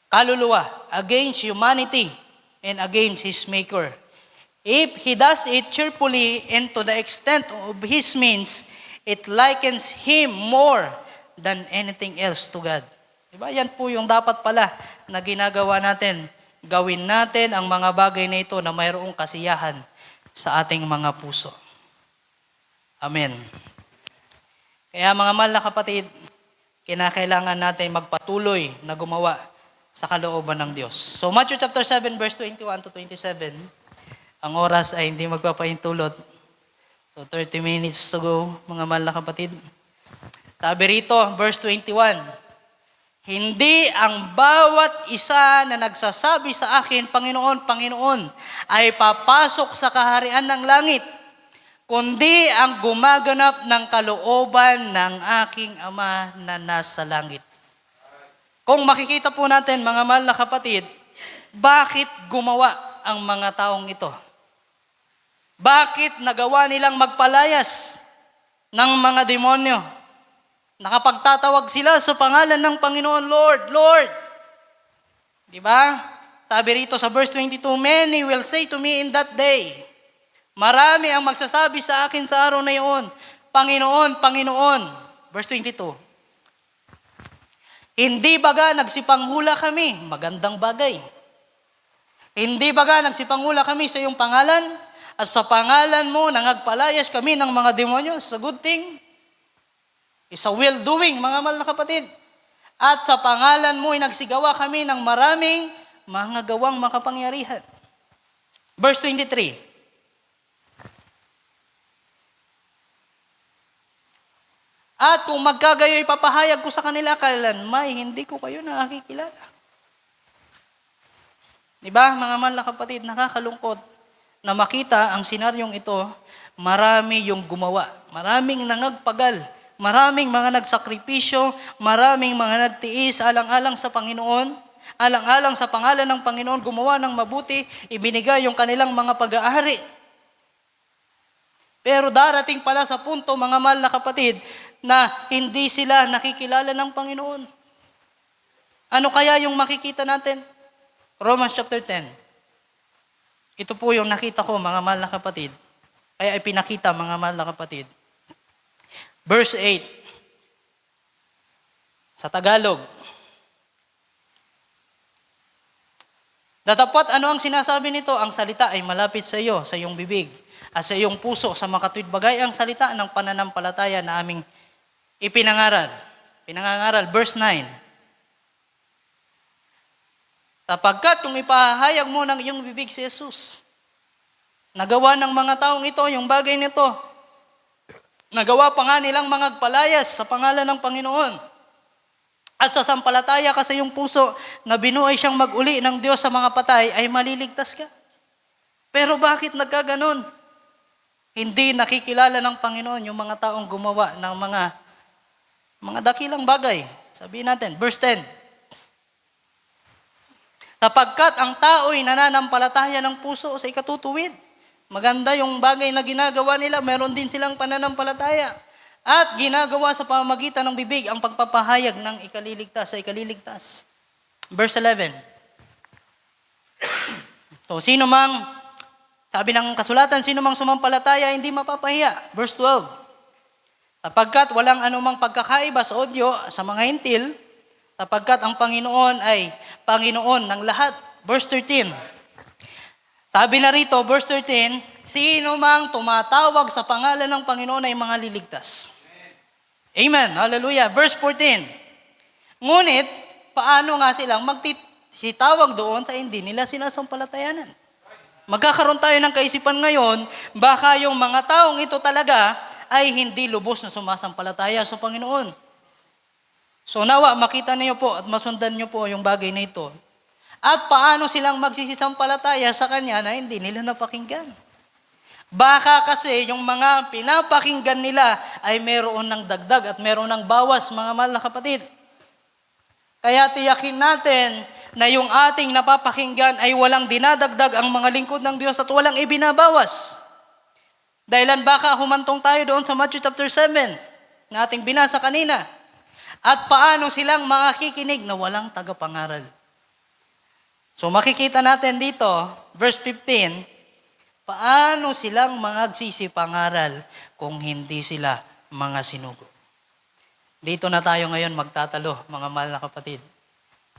kaluluwa, against humanity, and against his maker. If he does it cheerfully and to the extent of his means, it likens him more than anything else to God. Diba? Yan po yung dapat pala na ginagawa natin. Gawin natin ang mga bagay na ito na mayroong kasiyahan sa ating mga puso. Amen. Kaya mga mahal na kapatid, kinakailangan natin magpatuloy na gumawa sa kalooban ng Diyos. So Matthew chapter 7 verse 21 to 27, ang oras ay hindi magpapaintulot. So 30 minutes to go, mga mahal na kapatid. Sabi rito, verse 21, hindi ang bawat isa na nagsasabi sa akin, Panginoon, Panginoon, ay papasok sa kaharian ng langit, kundi ang gumaganap ng kalooban ng aking Ama na nasa langit. Kung makikita po natin, mga mahal na kapatid, bakit gumawa ang mga taong ito? Bakit nagawa nilang magpalayas ng mga demonyo? Nakapagtatawag sila sa pangalan ng Panginoon, Lord, Lord. Diba? Sabi rito sa verse 22, many will say to me in that day, marami ang magsasabi sa akin sa araw na iyon, Panginoon, Panginoon. Verse 22, hindi baga nagsipanghula kami, magandang bagay. Hindi baga nagsipanghula kami sa iyong pangalan, at sa pangalan mo nangagpalayas kami ng mga demonyo, it's a good thing. It's a well-doing, mga mahal na kapatid. At sa pangalan mo, nagsigawa kami ng maraming mga gawang makapangyarihan. Verse 23. At kung magkagayo'y papahayag ko sa kanila, kailanmay, hindi ko kayo nakakikilala. Diba, mga mahal na kapatid, nakakalungkot na makita ang senaryong ito, marami yung gumawa, maraming nangagpagal, maraming mga nagsakripisyo, maraming mga nagtiis alang-alang sa Panginoon, alang-alang sa pangalan ng Panginoon, gumawa ng mabuti, ibinigay yung kanilang mga pag-aari. Pero darating pala sa punto, mga mahal na kapatid, na hindi sila nakikilala ng Panginoon. Ano kaya yung makikita natin? Romans chapter 10. Ito po yung nakita ko, mga mahal na kapatid. Kaya ipinakita, mga mahal na kapatid. Verse 8, sa Tagalog. Datapat ano ang sinasabi nito? Ang salita ay malapit sa iyo, sa iyong bibig, at sa iyong puso, sa makatuwid bagay ang salita ng pananampalataya na aming ipinangaral. Pinangangaral, verse 9. Sapagkat kung ipahayag mo ng iyong bibig si Jesus, nagawa ng mga taong ito yung bagay nito, nagawa pa nga nilang mga palayas sa pangalan ng Panginoon. At sa sampalataya ka sa iyong puso na binuhay siyang mag-uli ng Diyos sa mga patay, ay maliligtas ka. Pero bakit nagkaganon? Hindi nakikilala ng Panginoon yung mga taong gumawa ng mga dakilang bagay. Sabihin natin, verse 10. Sapagkat ang tao'y nananampalataya ng puso sa ikatutuwid. Maganda yung bagay na ginagawa nila, meron din silang pananampalataya. At ginagawa sa pamamagitan ng bibig ang pagpapahayag ng ikaliligtas sa ikaliligtas. Verse 11. So, sino mang Sabi ng kasulatan, sino mang sumampalataya, hindi mapapahiya. Verse 12. Sapagkat walang anumang pagkakaiba sa audio sa mga hintil, sapagkat ang Panginoon ay Panginoon ng lahat. Verse 13. Sabi na rito, verse 13, sino mang tumatawag sa pangalan ng Panginoon ay mga liligtas. Amen. Hallelujah. Verse 14. Ngunit, paano nga silang magsitawag doon sa hindi nila sinasampalatayanan? Magkakaroon tayo ng kaisipan ngayon, baka yung mga taong ito talaga ay hindi lubos na sumasampalataya sa Panginoon. So nawa, makita niyo po at masundan niyo po yung bagay na ito. At paano silang magsisisampalataya sa Kanya na hindi nila napakinggan? Baka kasi yung mga pinapakinggan nila ay meron ng dagdag at meron ng bawas, mga mahal na kapatid. Kaya tiyakin natin na yung ating napapakinggan ay walang dinadagdag ang mga lingkod ng Diyos at walang ibinabawas. Dahilan baka humantong tayo doon sa Matthew chapter 7 na ating binasa kanina. At paano silang makikinig na walang tagapangaral. So makikita natin dito, verse 15, paano silang magsisipangaral kung hindi sila mga sinugo. Dito na tayo ngayon magtatalo, mga mahal na kapatid.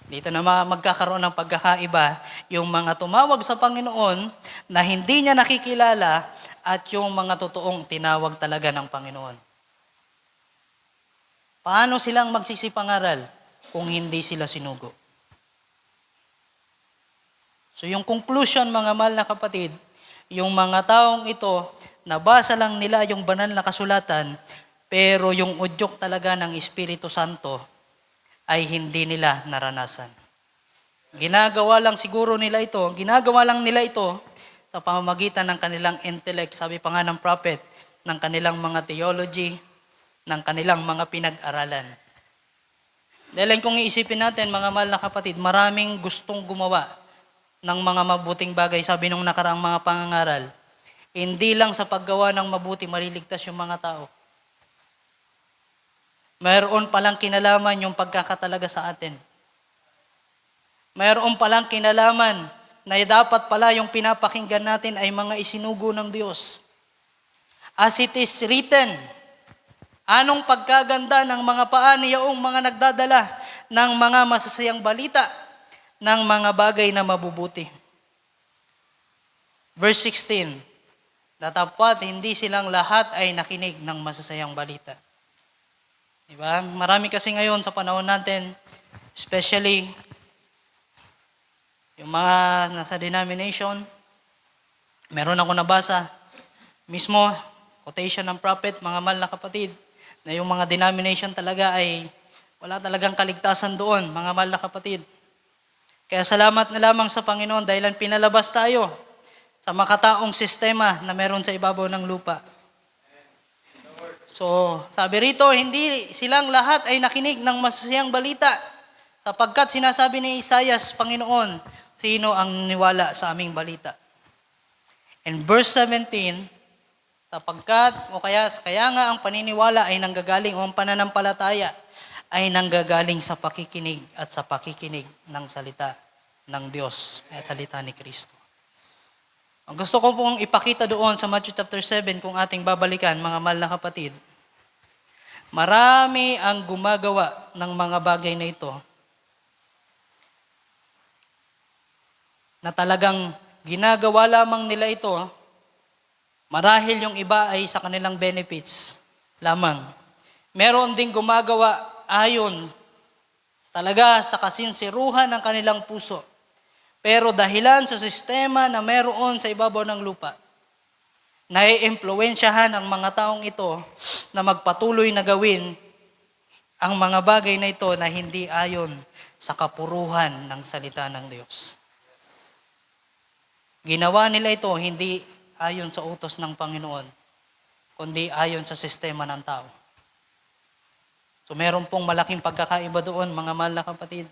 Dito na magkakaroon ng pagkakaiba yung mga tumawag sa Panginoon na hindi niya nakikilala at yung mga totoong tinawag talaga ng Panginoon. Paano silang magsisipangaral kung hindi sila sinugo? So yung conclusion, mga mahal na kapatid, yung mga taong ito, nabasa lang nila yung banal na kasulatan, pero yung udyok talaga ng Espiritu Santo ay hindi nila naranasan. Ginagawa lang nila ito sa pamamagitan ng kanilang intellect, sabi pa nga ng prophet, ng kanilang mga theology, ng kanilang mga pinag-aralan. Dahil kung iisipin natin, mga mahal na kapatid, maraming gustong gumawa ng mga mabuting bagay, sabi nung nakaraang mga pangangaral, hindi lang sa paggawa ng mabuti maliligtas yung mga tao. Mayroon palang kinalaman yung pagkakatalaga sa atin. Mayroon palang kinalaman na dapat pala yung pinapakinggan natin ay mga isinugo ng Diyos. As it is written, anong pagkaganda ng mga paa niyaong mga nagdadala ng mga masasayang balita ng mga bagay na mabubuti. Verse 16, dapat hindi silang lahat ay nakinig ng masasayang balita. Diba? Marami kasi ngayon sa panahon natin, especially yung mga nasa denomination, meron ako nabasa, mismo, quotation ng prophet, mga mahal na kapatid, na yung mga denomination talaga ay wala talagang kaligtasan doon, mga mahal na kapatid. Kaya salamat na lamang sa Panginoon dahil pinalabas tayo sa makataong sistema na meron sa ibabaw ng lupa. So, sabi rito, hindi silang lahat ay nakinig ng masasayang balita sapagkat sinasabi ni Isaias, Panginoon, sino ang niwala sa aming balita? And verse 17, kaya nga ang paniniwala ay nanggagaling o ang pananampalataya ay nanggagaling sa pakikinig at sa pakikinig ng salita ng Diyos at salita ni Kristo. Ang gusto ko pong ipakita doon sa Matthew chapter 7 kung ating babalikan, mga mahal na kapatid, marami ang gumagawa ng mga bagay na ito na talagang ginagawa lamang nila ito marahil yung iba ay sa kanilang benefits lamang. Meron ding gumagawa ayon talaga sa kasinsiruhan ng kanilang puso. Pero dahilan sa sistema na meron sa ibabaw ng lupa, nai-impluwensyahan ang mga taong ito na magpatuloy na gawin ang mga bagay na ito na hindi ayon sa kapuruhan ng salita ng Diyos. Ginawa nila ito hindi ayon sa utos ng Panginoon, kundi ayon sa sistema ng tao. So meron pong malaking pagkakaiba doon, mga mahal na kapatid.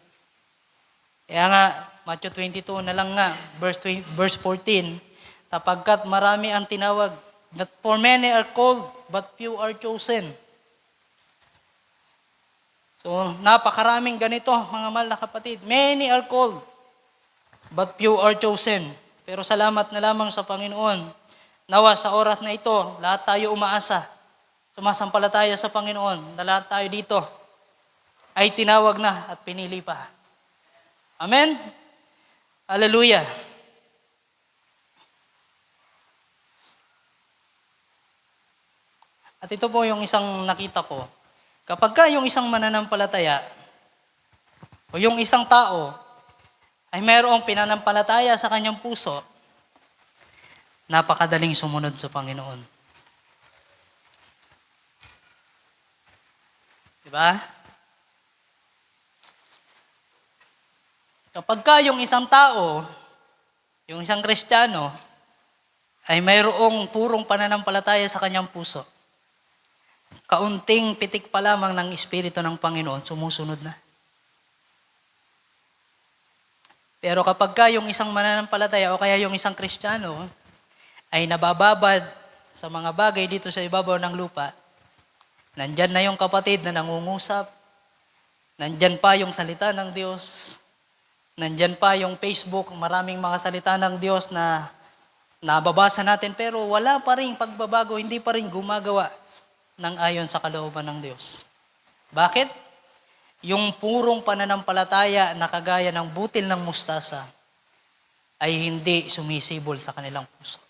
Kaya nga, Matthew 22 na lang nga, verse 14, sapagkat marami ang tinawag, that for many are called, but few are chosen. So, napakaraming ganito, mga mahal na kapatid. Many are called, but few are chosen. Pero salamat na lamang sa Panginoon. Nawa sa oras na ito, lahat tayo umaasa, sumasampalataya sa Panginoon, na lahat tayo dito ay tinawag na at pinili pa. Amen? Hallelujah! At ito po yung isang nakita ko. Kapag ka yung isang mananampalataya o yung isang tao ay mayroong pinanampalataya sa kanyang puso, napakadaling sumunod sa Panginoon. Diba? Kapag ka yung isang tao, yung isang Kristiyano, ay mayroong purong pananampalataya sa kanyang puso, kaunting pitik pa lamang ng Espiritu ng Panginoon, sumusunod na. Pero kapag ka yung isang mananampalataya o kaya yung isang Kristiyano ay nabababad sa mga bagay dito sa ibabaw ng lupa, nandyan na yung kapatid na nangungusap, nandyan pa yung salita ng Diyos, nandyan pa yung Facebook, maraming mga salita ng Diyos na nababasa natin, pero wala pa rin pagbabago, hindi pa rin gumagawa ng ayon sa kalooban ng Diyos. Bakit? Yung purong pananampalataya na kagaya ng butil ng mustasa ay hindi sumisibol sa kanilang puso.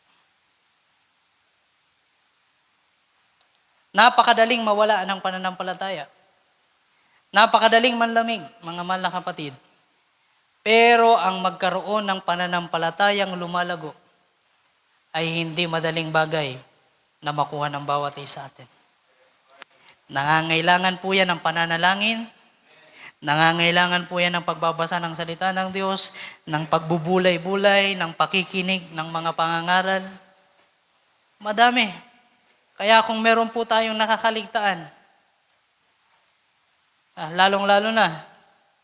Napakadaling mawala ng pananampalataya. Napakadaling manlamig, mga mahal na kapatid. Pero ang magkaroon ng pananampalatayang lumalago ay hindi madaling bagay na makuha ng bawat isa atin. Nangangailangan po yan ng pananalangin, nangangailangan po yan ng pagbabasa ng salita ng Diyos, ng pagbubulay-bulay, ng pakikinig ng mga pangangaral. Madami. Kaya kung meron po tayong nakakaligtaan, lalong-lalo na,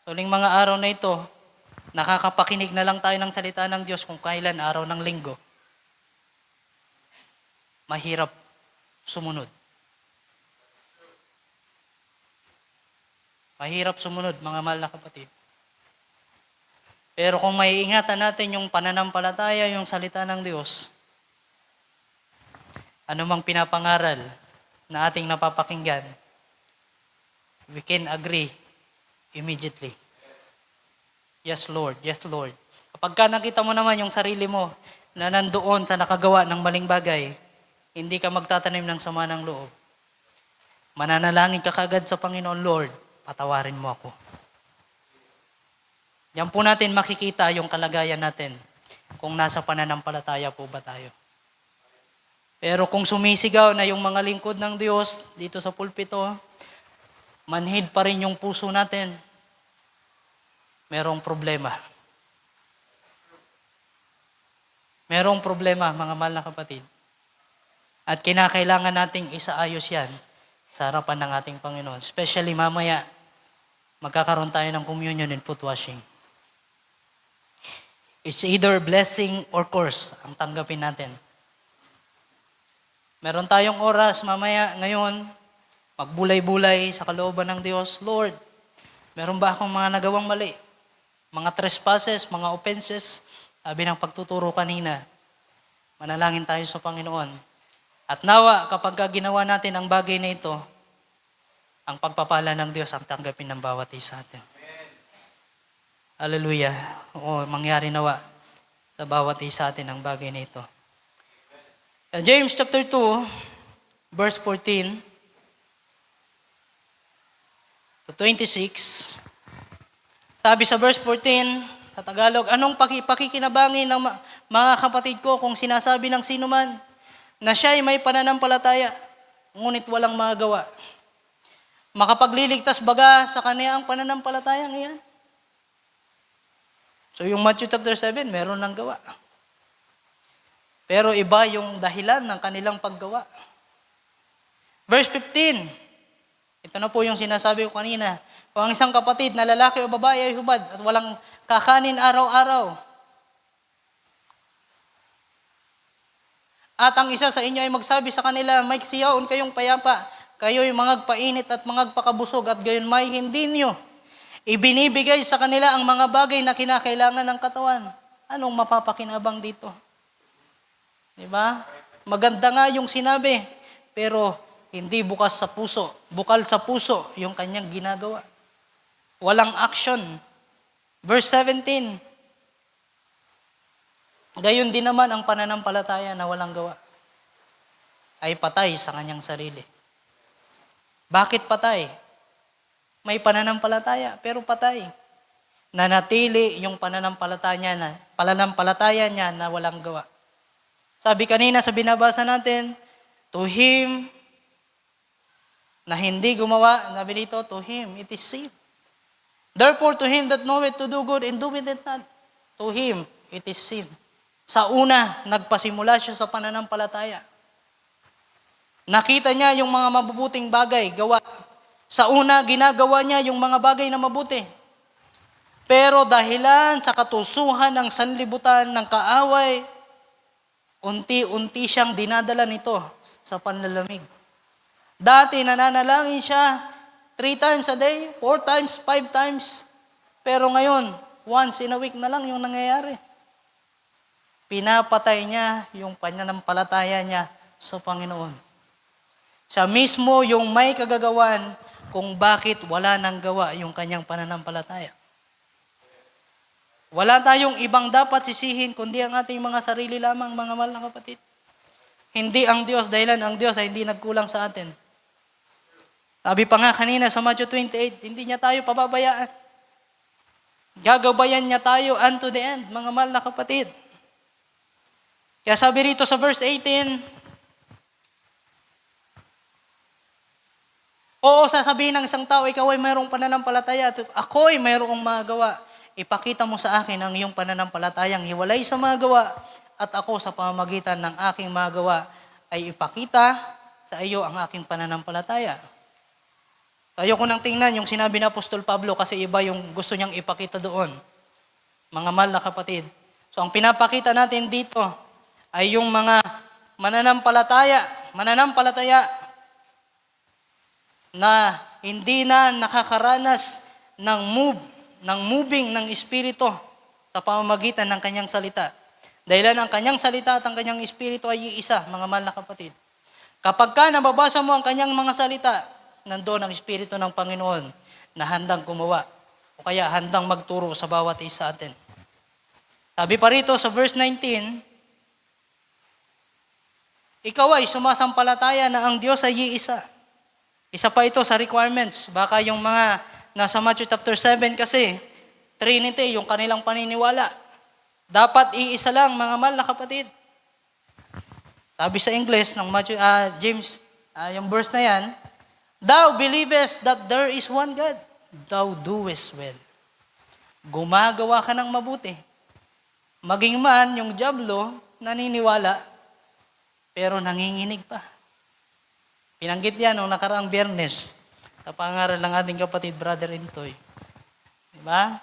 tuling mga araw na ito, nakakapakinig na lang tayo ng salita ng Diyos kung kailan araw ng linggo. Mahirap sumunod. Mahirap sumunod, mga mahal na kapatid. Pero kung maiingatan natin yung pananampalataya, yung salita ng Diyos, anumang pinapangaral na ating napapakinggan, we can agree immediately. Yes, Lord. Yes, Lord. Kapag ka nakita mo naman yung sarili mo na nandoon sa nakagawa ng maling bagay, hindi ka magtatanim ng sama ng loob. Mananalangin ka kagad sa Panginoon, Lord, patawarin mo ako. Diyan po natin makikita yung kalagayan natin kung nasa pananampalataya po ba tayo. Pero kung sumisigaw na yung mga lingkod ng Diyos dito sa pulpito, manhid pa rin yung puso natin, merong problema. Merong problema, mga mahal na kapatid. At kinakailangan nating isaayos yan sa harapan ng ating Panginoon. Especially mamaya, magkakaroon tayo ng communion and foot washing. It's either blessing or curse ang tanggapin natin. Meron tayong oras mamaya ngayon, magbulay-bulay sa kalooban ng Diyos. Lord, meron ba akong mga nagawang mali? Mga trespasses, mga offenses, sabi ng pagtuturo kanina. Manalangin tayo sa Panginoon. At nawa, kapag ginawa natin ang bagay na ito, ang pagpapala ng Diyos ang tanggapin ng bawat isa atin. Hallelujah. O mangyari nawa sa bawat isa atin ang bagay na ito. James chapter 2, verse 14 to 26. Sabi sa verse 14, sa Tagalog, anong pakikinabangin ng mga kapatid ko kung sinasabi ng sino man na siya ay may pananampalataya, ngunit walang magawa? Makapagliligtas baga sa kanya ang pananampalataya ngayon? So yung Matthew chapter 7, meron ng gawa. Pero iba yung dahilan ng kanilang paggawa. Verse 15, ito na po yung sinasabi ko kanina. Kung ang isang kapatid na lalaki o babae ay hubad at walang kakanin araw-araw, at ang isa sa inyo ay magsabi sa kanila, may siyaon kayong payapa, kayo'y mangagpainit at mangagpakabusog at gayon may hindi nyo ibinibigay sa kanila ang mga bagay na kinakailangan ng katawan. Anong mapapakinabang dito? Di ba? Maganda nga yung sinabi, pero hindi bukas sa puso. Bukal sa puso yung kanyang ginagawa. Walang action. Verse 17. Gayon din naman ang pananampalataya na walang gawa ay patay sa kanyang sarili. Bakit patay? May pananampalataya, pero patay. Nanatili yung pananampalataya niya na walang gawa. Sabi kanina sa binabasa natin, to him na hindi gumawa, sabi dito, to him it is sin. Therefore, to him that knoweth to do good and doeth it not, to him it is sin. Sa una, nagpasimula siya sa pananampalataya. Nakita niya yung mga mabubuting bagay, gawa. Sa una, ginagawa niya yung mga bagay na mabuti. Pero dahilan sa katusuhan ng sanlibutan ng kaaway, unti-unti siyang dinadala nito sa panlalamig. Dati nananalangin siya 3 times a day, 4 times, 5 times. Pero ngayon, once in a week na lang yung nangyayari. Pinapatay niya yung pananampalataya niya sa Panginoon. Siya mismo yung may kagagawan kung bakit wala nang gawa yung kanyang pananampalataya. Wala tayong ibang dapat sisihin kundi ang ating mga sarili lamang, mga mahal na kapatid. Hindi ang Diyos, dahilan ang Diyos ay hindi nagkulang sa atin. Sabi pa nga kanina sa Matthew 28, hindi niya tayo pababayaan. Gagabayan niya tayo unto the end, mga mahal na kapatid. Kaya sabi rito sa verse 18, oo, sasabihin ng isang tao, ikaw ay mayroong pananampalataya at ako ay mayroong magawa. Ipakita mo sa akin ang iyong pananampalatayang hiwalay sa magawa at ako sa pamamagitan ng aking magawa ay ipakita sa iyo ang aking pananampalataya. Ayoko nang tingnan yung sinabi ni Apostol Pablo kasi iba yung gusto niyang ipakita doon. Mga mahal na kapatid. So ang pinapakita natin dito ay yung mga mananampalataya na hindi na nakakaranas ng moving ng Espiritu sa pamamagitan ng kanyang salita. Dahilan ang kanyang salita at ang kanyang Espiritu ay iisa, mga mahal na kapatid. Kapag ka nababasa mo ang kanyang mga salita, nandoon ang Espiritu ng Panginoon na handang gumawa o kaya handang magturo sa bawat isa atin. Sabi pa rito sa verse 19, ikaw ay sumasampalataya na ang Diyos ay iisa. Isa pa ito sa requirements. Baka yung mga nasa Matthew chapter 7 kasi, Trinity, yung kanilang paniniwala. Dapat iisa lang, mga mahal na kapatid. Sabi sa English ng James, yung verse na yan, thou believest that there is one God, thou doest well. Gumagawa ka ng mabuti. Maging man yung dyablo, naniniwala, pero nanginginig pa. Pinanggit yan nung nakaraang Biyernes sa pangaral ng ating kapatid, Brother Intoy. Diba?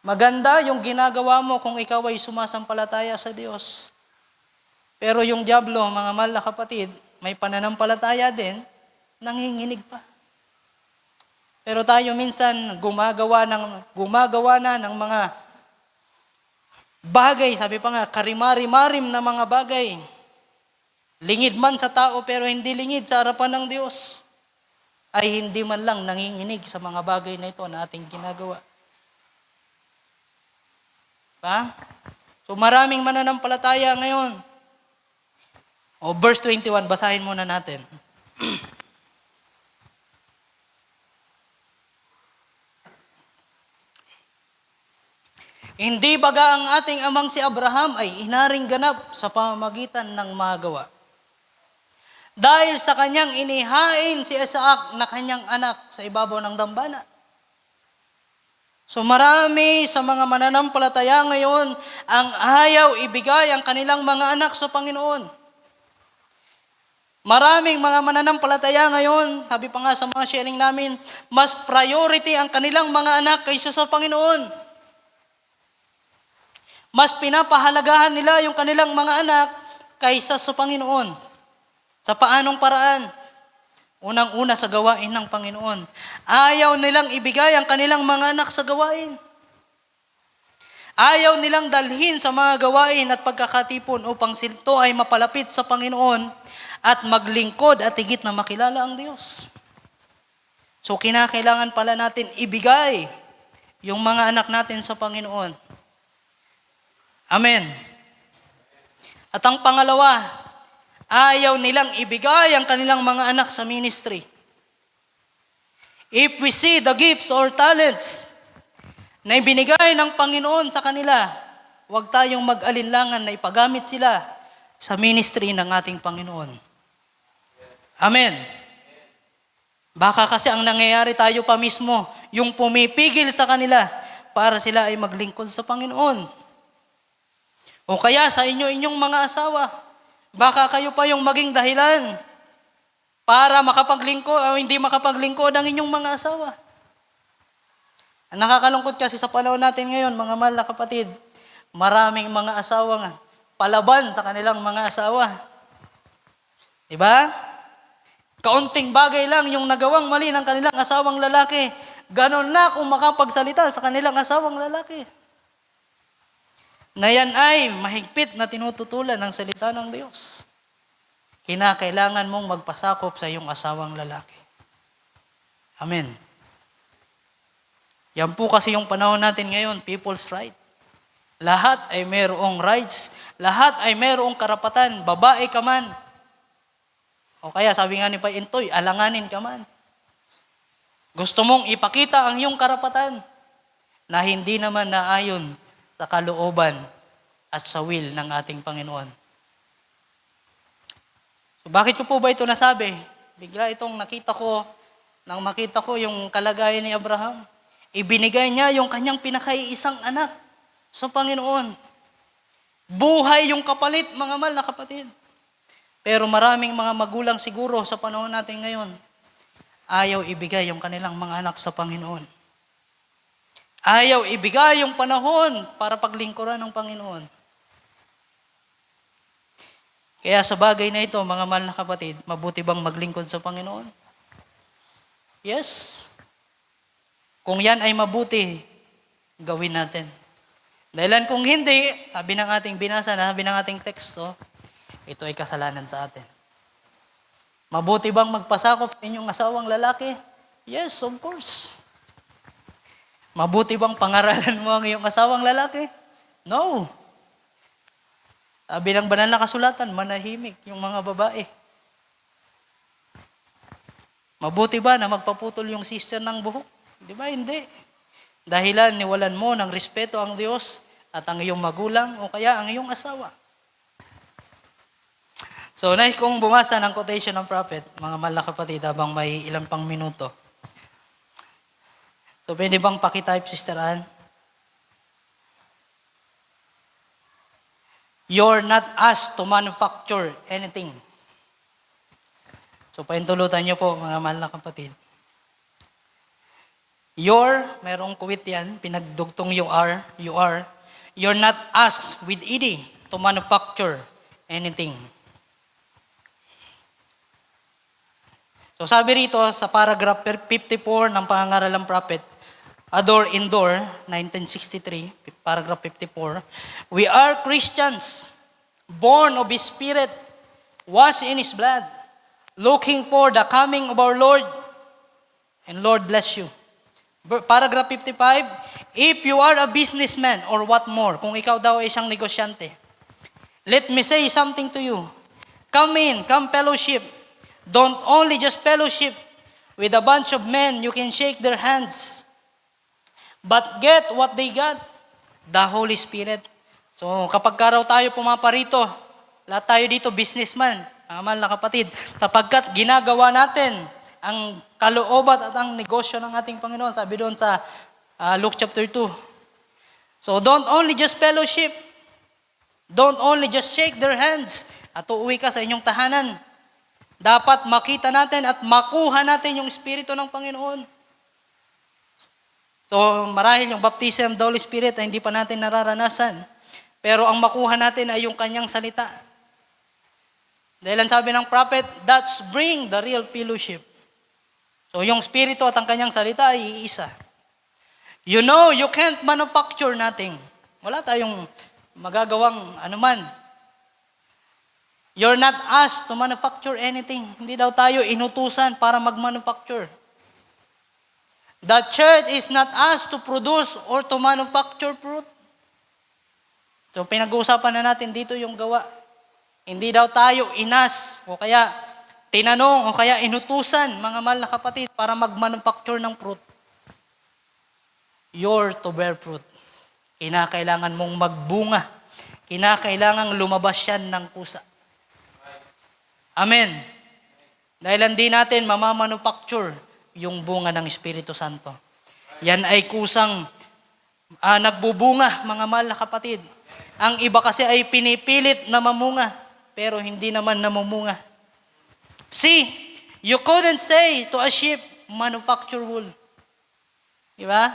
Maganda yung ginagawa mo kung ikaw ay sumasampalataya sa Diyos. Pero yung dyablo, mga mahal na kapatid, may pananampalataya din, nanginginig pa. Pero tayo minsan gumagawa na ng mga bagay, sabi pa nga, karimari-marim na mga bagay. Lingid man sa tao pero hindi lingid sa harapan ng Diyos. Ay hindi man lang nanginginig sa mga bagay na ito na ating ginagawa. Diba? So maraming mananampalataya ngayon. O verse 21, basahin muna natin. Hindi baga ang ating amang si Abraham ay inaring ganap sa pamamagitan ng magawa. Dahil sa kanyang inihain si Isaac na kanyang anak sa ibabaw ng dambana. So marami sa mga mananampalataya ngayon ang ayaw ibigay ang kanilang mga anak sa Panginoon. Maraming mga mananampalataya ngayon, sabi pa nga sa mga sharing namin, mas priority ang kanilang mga anak kaysa sa Panginoon. Mas pinapahalagahan nila yung kanilang mga anak kaysa sa Panginoon. Sa paanong paraan? Unang-una sa gawain ng Panginoon. Ayaw nilang ibigay ang kanilang mga anak sa gawain. Ayaw nilang dalhin sa mga gawain at pagkakatipon upang silto ay mapalapit sa Panginoon at maglingkod at higit na makilala ang Diyos. So kinakailangan pala natin ibigay yung mga anak natin sa Panginoon. Amen. At ang pangalawa, ayaw nilang ibigay ang kanilang mga anak sa ministry. If we see the gifts or talents na ibinigay ng Panginoon sa kanila, huwag tayong mag-alinlangan na ipagamit sila sa ministry ng ating Panginoon. Amen. Baka kasi ang nangyayari tayo pa mismo, yung pumipigil sa kanila para sila ay maglingkod sa Panginoon. O kaya sa inyong mga asawa, baka kayo pa yung maging dahilan para makapaglingkod o hindi makapaglingkod ang inyong mga asawa. Ang nakakalungkot kasi sa panahon natin ngayon, mga mahal na kapatid, maraming mga asawa nga palaban sa kanilang mga asawa. Diba? Kaunting bagay lang yung nagawang mali ng kanilang asawang lalaki. Ganon na kung makapagsalita sa kanilang asawang lalaki. Na yan ay mahigpit na tinututulan ng salita ng Diyos. Kinakailangan mong magpasakop sa iyong asawang lalaki. Amen. Yan po kasi yung panahon natin ngayon, people's right. Lahat ay mayroong rights. Lahat ay mayroong karapatan. Babae ka man. O kaya sabi nga ni Intoy, alanganin ka man. Gusto mong ipakita ang iyong karapatan na hindi naman naayon sa kalooban at sa will ng ating Panginoon. So bakit ko po ba ito nasabi? Bigla itong nakita ko, nang makita ko yung kalagayan ni Abraham. Ibinigay niya yung kanyang pinakaiisang anak sa Panginoon. Buhay yung kapalit, mga mahal na kapatid. Pero maraming mga magulang siguro sa panahon natin ngayon, ayaw ibigay yung kanilang mga anak sa Panginoon. Ayaw ibigay yung panahon para paglingkuran ng Panginoon. Kaya sa bagay na ito, mga mahal na kapatid, mabuti bang maglingkod sa Panginoon? Yes. Kung yan ay mabuti, gawin natin. Dahilan kung hindi, sabi ng ating binasa, sabi ng ating teksto, ito ay kasalanan sa atin. Mabuti bang magpasakop sa inyong asawang lalaki? Yes, of course. Mabuti bang pangaralan mo ang iyong asawang lalaki? No. Sabi ng banal na kasulatan, manahimik yung mga babae. Mabuti ba na magpaputol yung sister ng buhok? Di ba? Hindi. Dahilan niwalan mo ng respeto ang Diyos at ang iyong magulang o kaya ang iyong asawa. So, nais kong bumasa ng quotation ng prophet, mga mahal na kapatid, habang may ilang pang minuto. So, pwede bang pakitype, Sister Ann? You're not asked to manufacture anything. So, paintulutan niyo po, mga mahal na kapatid. Merong quote yan, pinagdugtong you are, you're not asked with ed to manufacture anything. So sabi rito sa paragraph 54 ng Pangangaralang Prophet, Adore Indoor, 1963, paragraph 54, we are Christians, born of His Spirit, washed in His blood, looking for the coming of our Lord, and Lord bless you. Paragraph 55, if you are a businessman or what more, kung ikaw daw ay isang negosyante, let me say something to you. Come fellowship. Don't only just fellowship with a bunch of men you can shake their hands, but get what they got, the Holy Spirit. So kapag raw tayo pumaparito, lahat tayo dito businessman, mahal na kapatid, kapagkat ginagawa natin ang kalooban at ang negosyo ng ating Panginoon, sabi doon sa Luke chapter 2. So don't only just fellowship, don't only just shake their hands, at uuwi ka sa inyong tahanan. Dapat makita natin at makuha natin yung Espiritu ng Panginoon. So marahil yung baptism of the Holy Spirit ay hindi pa natin nararanasan. Pero ang makuha natin ay yung kanyang salita. Dahil ang sabi ng prophet, that's bring the real fellowship. So yung Espiritu at ang kanyang salita ay iisa. You know, you can't manufacture nothing. Wala tayong magagawang anuman. You're not asked to manufacture anything. Hindi daw tayo inutusan para mag-manufacture. The church is not asked to produce or to manufacture fruit. So pinag-uusapan na natin dito yung gawa. Hindi daw tayo inas o kaya tinanong o kaya inutusan, mga mahal na kapatid, para mag-manufacture ng fruit. You're to bear fruit. Kinakailangan mong magbunga. Kinakailangan lumabas yan ng kusa. Amen. Dahil hindi natin mamamanufacture yung bunga ng Espiritu Santo. Yan ay kusang nagbubunga, mga mahal na kapatid. Ang iba kasi ay pinipilit na mamunga, pero hindi naman namumunga. See, you couldn't say to a sheep, manufacture wool. Diba?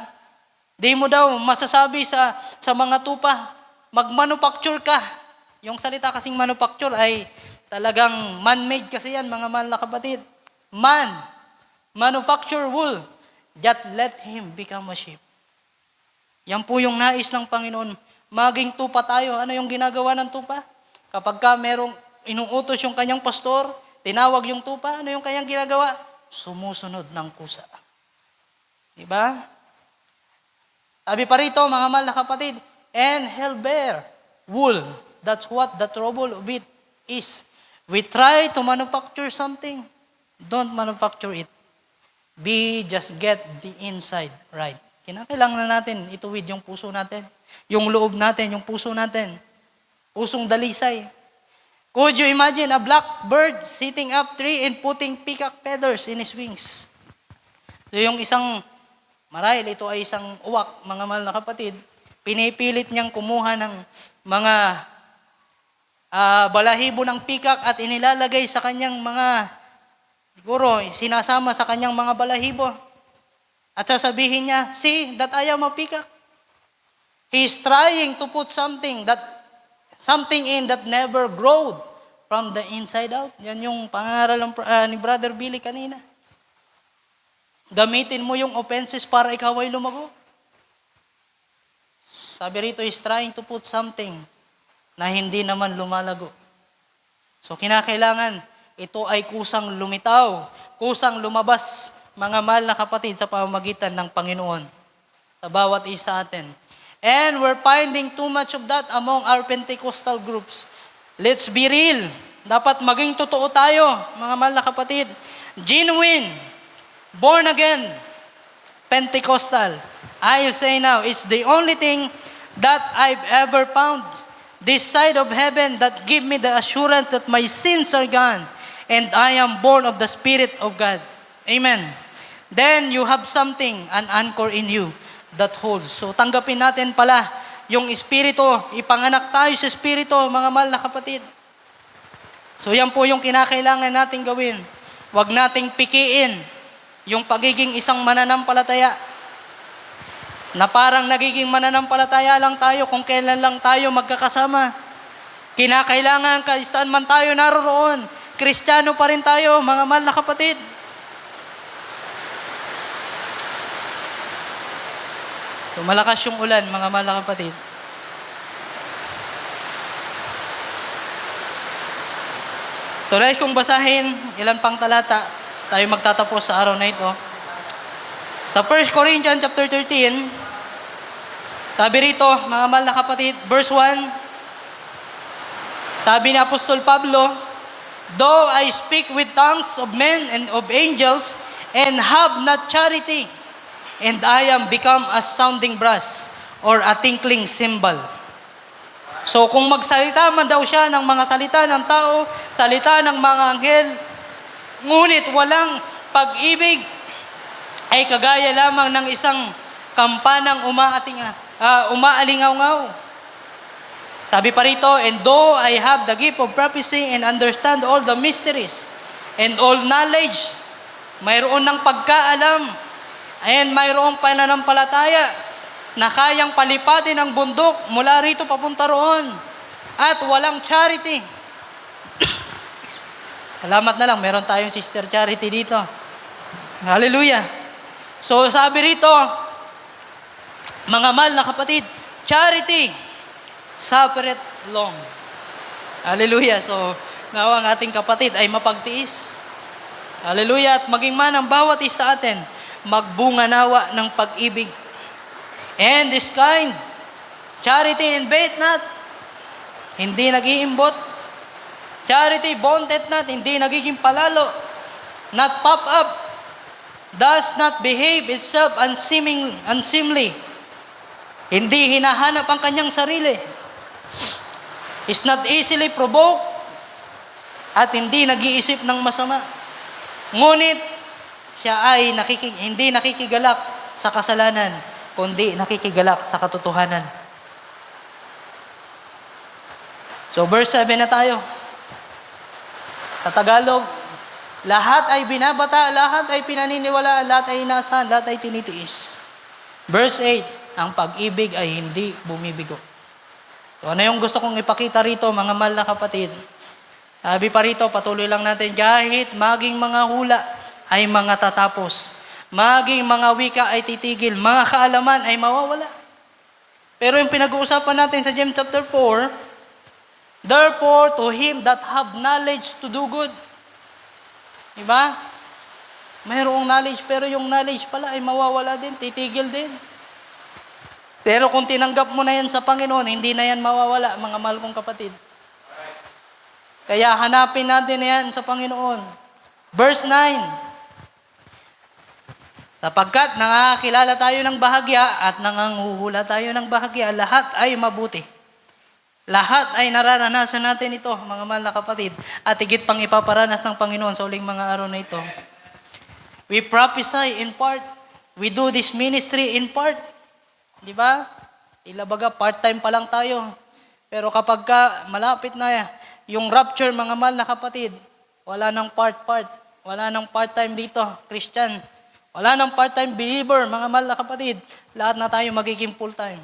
Di mo daw masasabi sa mga tupa, mag-manufacture ka. Yung salita kasing manufacture ay talagang man-made kasi yan, mga mahal na kapatid. Manufacture wool, just let him become a sheep. Yan po yung nais ng Panginoon. Maging tupa tayo. Ano yung ginagawa ng tupa? Kapag ka merong inuutos yung kanyang pastor, tinawag yung tupa, ano yung kanyang ginagawa? Sumusunod ng kusa. Diba? Sabi pa rito, mga mahal na kapatid, and he'll bear wool. That's what the trouble of it is. We try to manufacture something. Don't manufacture it. Just get the inside right. Kinakailangan natin ituwid yung puso natin. Yung loob natin, yung puso natin. Pusong dalisay. Could you imagine a blackbird sitting up tree and putting peacock feathers in his wings? So yung isang, marahil ito ay isang uwak, mga mahal na kapatid, pinipilit niyang kumuha ng mga balahibo ng peacock at inilalagay sa kanyang mga, siguro, sinasama sa kanyang mga balahibo. At sasabihin niya, see, that I am a peacock. He's trying to put something in that never growed from the inside out. Yan yung pangaral ni Brother Billy kanina. Gamitin mo yung offenses para ikaw ay lumago. Sabi rito, he's trying to put something na hindi naman lumalago. So kinakailangan, ito ay kusang lumitaw, kusang lumabas, mga mahal na kapatid, sa pamamagitan ng Panginoon sa bawat isa atin. And we're finding too much of that among our Pentecostal groups. Let's be real. Dapat maging totoo tayo, mga mahal na kapatid. Genuine, born again, Pentecostal. I'll say now, it's the only thing that I've ever found this side of heaven that give me the assurance that my sins are gone and I am born of the Spirit of God. Amen. Then you have something, an anchor in you that holds. So tanggapin natin pala yung Espiritu, ipanganak tayo sa Espiritu, mga mahal na kapatid. So yan po yung kinakailangan natin gawin. Huwag nating pikiin yung pagiging isang mananampalataya. Na parang nagiging mananampalataya lang tayo kung kailan lang tayo magkakasama. Kinakailangan kahit saan man tayo naroroon, Kristiyano pa rin tayo, mga mahal na kapatid. So, malakas yung ulan, mga mahal na kapatid. So, nais kong basahin ilan pang talata tayo magtatapos sa araw na ito. Sa 1 Corinthians chapter 13, sabi rito, mga mahal na kapatid, verse 1, sabi ni Apostol Pablo, though I speak with tongues of men and of angels and have not charity, and I am become a sounding brass or a tinkling cymbal. So kung magsalita man daw siya ng mga salita ng tao, salita ng mga anghel, ngunit walang pag-ibig, ay kagaya lamang ng isang kampanang umaalingaw-ngaw. Sabi pa rito, and though I have the gift of prophecy and understand all the mysteries and all knowledge, mayroon ng pagkaalam, and mayroong pananampalataya na kayang palipatin ang bundok mula rito papunta roon, at walang charity. Salamat na lang, meron tayong Sister Charity dito. Hallelujah. So sabi rito, mga mahal na kapatid, Charity suffereth long. Hallelujah. So, nawa ang ating kapatid ay mapagtiis. Hallelujah. At maging man ang bawat isa atin, magbunga nawa ng pag-ibig. And this kind, charity invade not, hindi nag-iimbot. Charity bondet not, hindi nagiging palalo. Not pop up, does not behave itself unseemly. Hindi hinahanap ang kanyang sarili. Is not easily provoked, at hindi nag-iisip ng masama. Ngunit, siya ay hindi nakikigalak sa kasalanan, kundi nakikigalak sa katotohanan. So, verse 7 na tayo. Sa Tagalog, lahat ay binabata, lahat ay pinaniniwalaan, lahat ay inasahan, lahat ay tinitiis. Verse 8, ang pag-ibig ay hindi bumibigo. So, ano yung gusto kong ipakita rito, mga mahal na kapatid? Sabi pa rito, patuloy lang natin, kahit maging mga hula ay mga tatapos, maging mga wika ay titigil, mga kaalaman ay mawawala. Pero yung pinag-uusapan natin sa James chapter 4, therefore, to him that have knowledge to do good. Diba? Mayroong knowledge, pero yung knowledge pala ay mawawala din, titigil din. Pero kung tinanggap mo na yan sa Panginoon, hindi na yan mawawala, mga mahal kong kapatid. Kaya hanapin natin yan sa Panginoon. Verse 9. Sapagkat nakakilala tayo ng bahagya at nanganguhula tayo ng bahagya, lahat ay mabuti. Lahat ay nararanasan natin ito, mga mahal na kapatid, at higit pang ipaparanas ng Panginoon sa uling mga araw na ito. We prophesy in part. We do this ministry in part. Di ba? Ilabaga, part-time pa lang tayo. Pero kapag malapit na yung rapture, mga mahal na kapatid, wala nang part-part. Wala nang part-time dito, Christian. Wala nang part-time believer, mga mahal na kapatid. Lahat na tayo magiging full-time.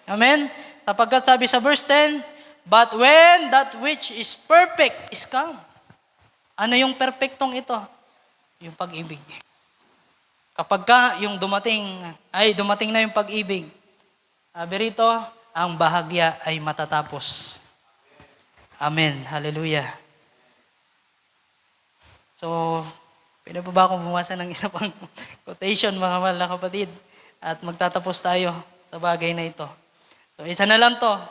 Amen? Sapagkat sabi sa verse 10, but when that which is perfect is come. Ano yung perfectong ito? Yung pag-ibig. Kapag yung dumating na yung pag-ibig, sabi rito, ang bahagya ay matatapos. Amen. Hallelujah. So, pwede pa ba akong bumasa ng isa pang quotation, mga mahal na kapatid? At magtatapos tayo sa bagay na ito. So, isa na lang to.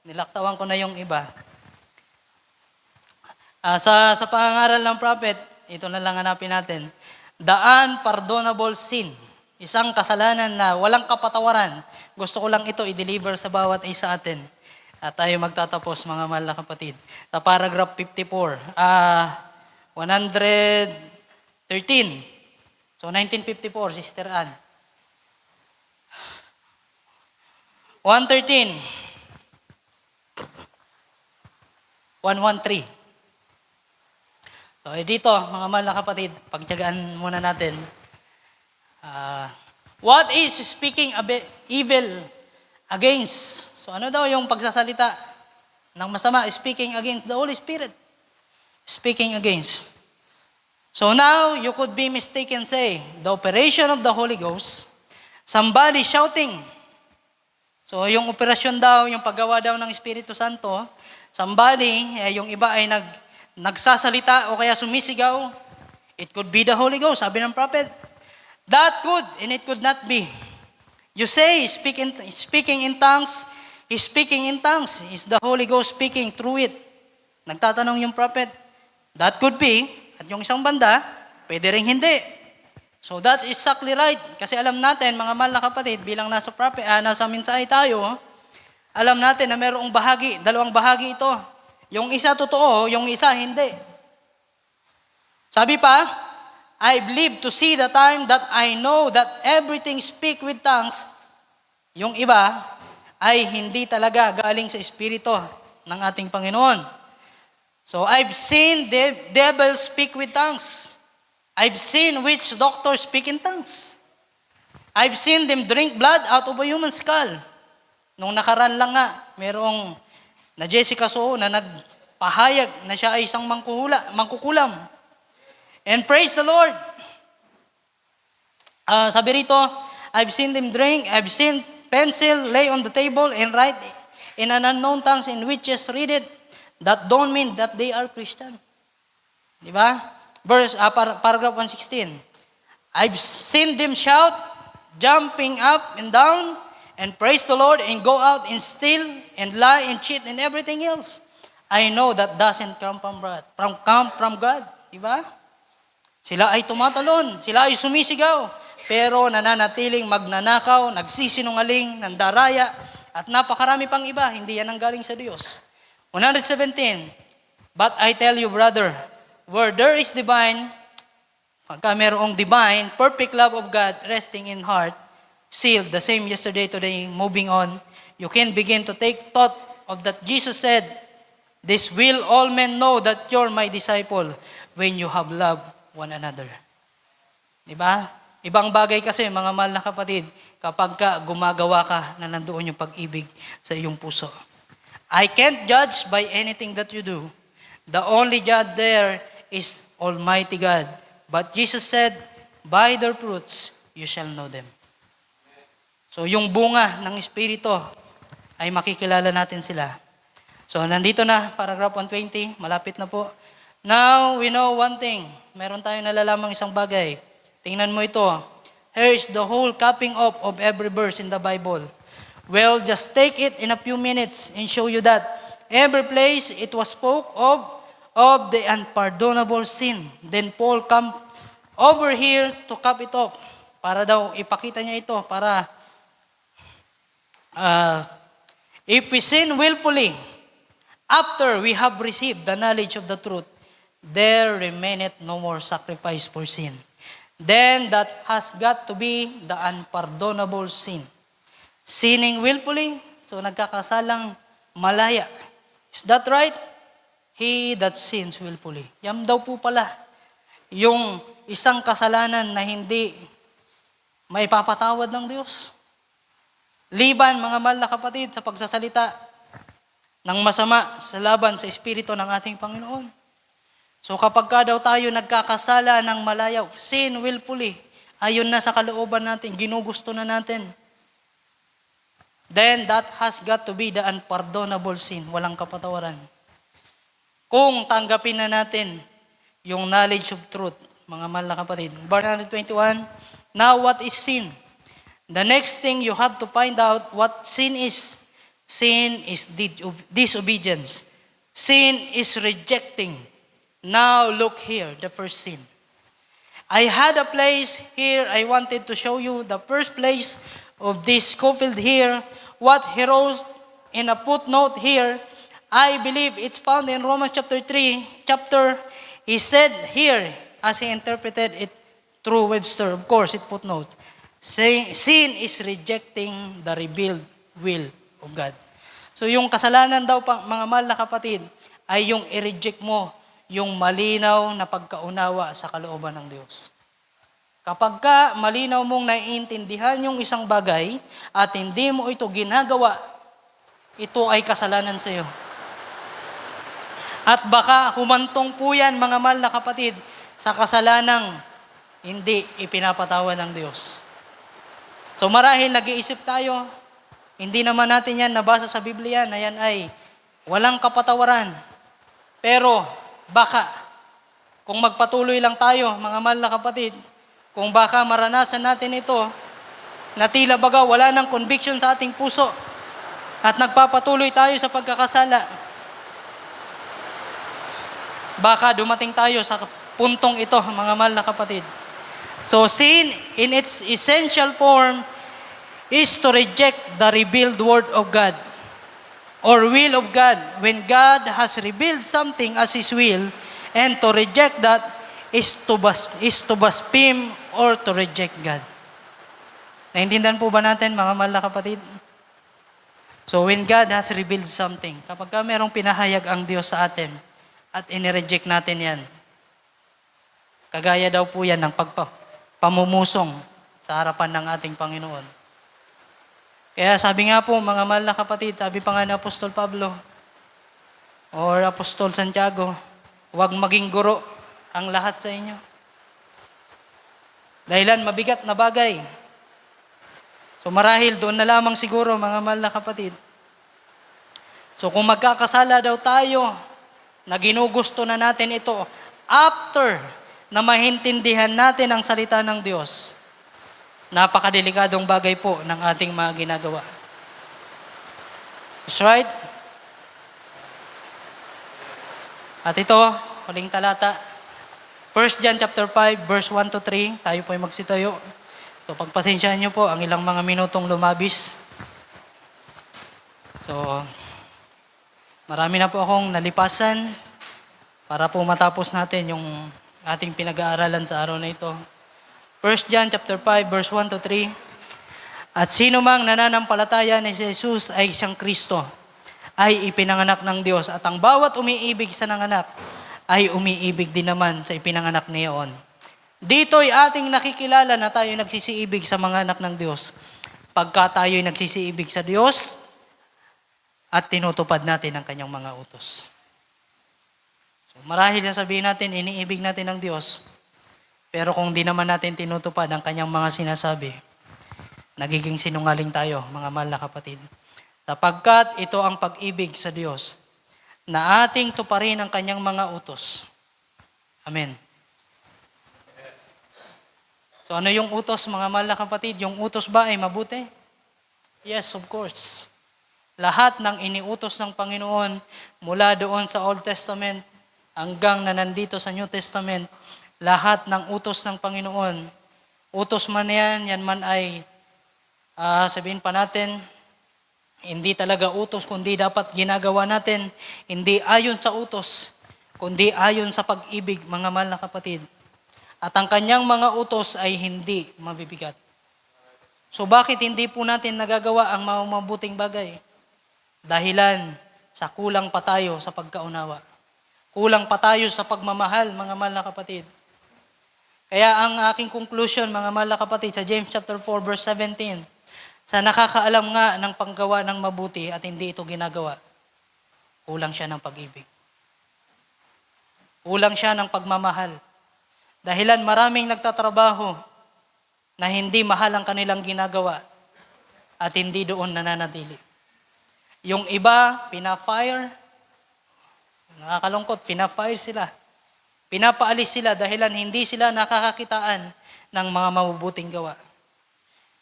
Nilaktawan ko na yung iba. Sa pangangaral ng prophet, ito na lang hanapin natin. The unpardonable sin. Isang kasalanan na walang kapatawaran. Gusto ko lang ito i-deliver sa bawat isa atin. At tayo magtatapos, mga mahal na kapatid. Sa paragraph 54, 113. So, 1954, Sister Ann. 113. 113. So, dito, mga mahal na kapatid, pagtiyagaan muna natin. What is speaking evil against? So, ano daw yung pagsasalita ng masama? Speaking against the Holy Spirit. Speaking against. So, now, you could be mistaken, say, the operation of the Holy Ghost, somebody shouting. So, yung operasyon daw, yung paggawa daw ng Espiritu Santo, somebody, yung iba ay nagsasalita o kaya sumisigaw, it could be the Holy Ghost, sabi ng prophet. That could, and it could not be. You say, speaking in tongues, He's speaking in tongues. Is the Holy Ghost speaking through it? Nagtatanong yung prophet. That could be, at yung isang banda, pwede rin hindi. So that's exactly right. Kasi alam natin, mga mahal na kapatid, bilang nasa mensahe tayo, alam natin na mayroong bahagi, dalawang bahagi ito. Yung isa totoo, yung isa hindi. Sabi pa, I believe to see the time that I know that everything speak with tongues. Yung iba ay hindi talaga galing sa Espiritu ng ating Panginoon. So I've seen the devil speak with tongues. I've seen witch doctors speak in tongues. I've seen them drink blood out of a human skull. Nung nakaraan lang nga, mayroong na Jessica Soho na nagpahayag na siya ay isang mangkukulam. And praise the Lord. Sabi rito, I've seen them drink, I've seen pencil, lay on the table, and write in an unknown tongues in which just read it, that don't mean that they are Christian. Di ba? Paragraph 116. I've seen them shout, jumping up and down, and praise the Lord, and go out and steal, and lie, and cheat, and everything else. I know that doesn't come from God. Di ba? Sila ay tumatalon, sila ay sumisigaw, pero nananatiling magnanakaw, nagsisinungaling, nandaraya, at napakarami pang iba, hindi yan ang galing sa Diyos. 117, but I tell you, brother, where there is divine, pagka merong divine, perfect love of God resting in heart, sealed, the same yesterday, today, moving on, you can begin to take thought of that Jesus said, this will all men know that you're my disciple when you have love one another. Diba? Ibang bagay kasi, mga mahal na kapatid, kapag ka gumagawa ka na nandoon yung pag-ibig sa iyong puso. I can't judge by anything that you do. The only judge there is Almighty God. But Jesus said, by their fruits, you shall know them. So yung bunga ng Espiritu ay makikilala natin sila. So nandito na, paragraph 120, malapit na po. Now, we know one thing. Meron tayong nalalamang isang bagay. Tingnan mo ito. Here is the whole capping up of every verse in the Bible. Well, just take it in a few minutes and show you that every place it was spoke of the unpardonable sin. Then Paul come over here to cap it off. Para daw ipakita niya ito. Para if we sin willfully, after we have received the knowledge of the truth, there remaineth no more sacrifice for sin. Then that has got to be the unpardonable sin. Sinning willfully, so nagkakasalang malaya. Is that right? He that sins willfully. Yan daw po pala yung isang kasalanan na hindi maipapatawad ng Diyos. Liban, mga mahal na kapatid, sa pagsasalita ng masama sa laban sa Espiritu ng ating Panginoon. So kapag ka daw tayo nagkakasala ng malayaw, sin willfully, ayon na sa kalooban natin, ginugusto na natin, then that has got to be the unpardonable sin, walang kapatawaran. Kung tanggapin na natin yung knowledge of truth, mga mahal na kapatid. Verse 121, now what is sin? The next thing you have to find out what sin is. Sin is disobedience. Sin is rejecting. Now look here, the first sin. I had a place here, I wanted to show you the first place of this Scofield here, what he wrote in a footnote here. I believe it's found in Romans chapter 3, he said here, as he interpreted it through Webster, of course, it footnote, saying, sin is rejecting the revealed will of God. So yung kasalanan daw, mga mahal na kapatid, ay yung i-reject mo yung malinaw na pagkaunawa sa kalooban ng Diyos. Kapag ka malinaw mong naiintindihan yung isang bagay at hindi mo ito ginagawa, ito ay kasalanan sa iyo. At baka humantong po yan, mga mahal na kapatid, sa kasalanang hindi ipinapatawad ng Diyos. So marahil nag-iisip tayo, hindi naman natin yan nabasa sa Biblia na yan ay walang kapatawaran. Pero baka, kung magpatuloy lang tayo, mga mahal na kapatid, kung baka maranasan natin ito, na tila baga wala ng conviction sa ating puso, at nagpapatuloy tayo sa pagkakasala, baka dumating tayo sa puntong ito, mga mahal na kapatid. So sin, in its essential form, is to reject the revealed word of God or will of God. When God has revealed something as His will, and to reject that is to blaspheme or to reject God. Naintindihan po ba natin, mga mahal na kapatid? So when God has revealed something, kapag ka merong pinahayag ang Diyos sa atin at inireject natin yan, kagaya daw po yan ng pamumusong sa harapan ng ating Panginoon. Kaya sabi nga po, mga mahal na kapatid, sabi pa nga ni Apostol Pablo or Apostol Santiago, huwag maging guro ang lahat sa inyo. Dahilan mabigat na bagay. So marahil doon na lamang siguro, mga mahal na kapatid. So kung magkakasala daw tayo, na ginugusto na natin ito, after na maintindihan natin ang salita ng Diyos, napakadelikadong bagay po ng ating mga ginagawa. That's right? At ito, huling talata, 1 John chapter 5, verse 1 to 3, tayo po ay magsitayo. So pagpasensyahan niyo po ang ilang mga minutong lumabis. So, marami na po akong nalipasan para po matapos natin yung ating pinag-aaralan sa araw na ito. 1 John chapter 5, verse 1 to 3. At sino mang nananampalataya ni Jesus ay siyang Kristo, ay ipinanganak ng Diyos. At ang bawat umiibig sa nanganak ay umiibig din naman sa ipinanganak niyon. Dito'y ating nakikilala na tayo nagsisiibig sa mga anak ng Diyos. Pagka tayo'y nagsisiibig sa Diyos at tinutupad natin ang kanyang mga utos. So, marahil sabihin natin, iniibig natin ang Diyos. Pero kung di naman natin tinutupad ang kanyang mga sinasabi, nagiging sinungaling tayo, mga mahal na kapatid. Sapagkat ito ang pag-ibig sa Diyos, na ating tuparin ang kanyang mga utos. Amen. So ano yung utos, mga mahal na kapatid? Yung utos ba ay mabuti? Yes, of course. Lahat ng iniutos ng Panginoon mula doon sa Old Testament hanggang na nandito sa New Testament, lahat ng utos ng Panginoon, utos man yan man ay sabihin pa natin, hindi talaga utos, kundi dapat ginagawa natin, hindi ayon sa utos, kundi ayon sa pag-ibig, mga mahal na kapatid. At ang kanyang mga utos ay hindi mabibigat. So bakit hindi po natin nagagawa ang mabuting bagay? Dahilan sa kulang pa tayo sa pagkaunawa. Kulang pa tayo sa pagmamahal, mga mahal na kapatid. Kaya ang aking conclusion, mga mahal na kapatid, sa James chapter 4, verse 17, sa nakakaalam nga ng panggawa ng mabuti at hindi ito ginagawa, kulang siya ng pag-ibig. Kulang siya ng pagmamahal. Dahilan maraming nagtatrabaho na hindi mahal ang kanilang ginagawa at hindi doon nananatili. Yung iba, pina-fire, nakakalungkot, pina-fire sila. Pinapaalis sila dahilan hindi sila nakakakitaan ng mga mabubuting gawa.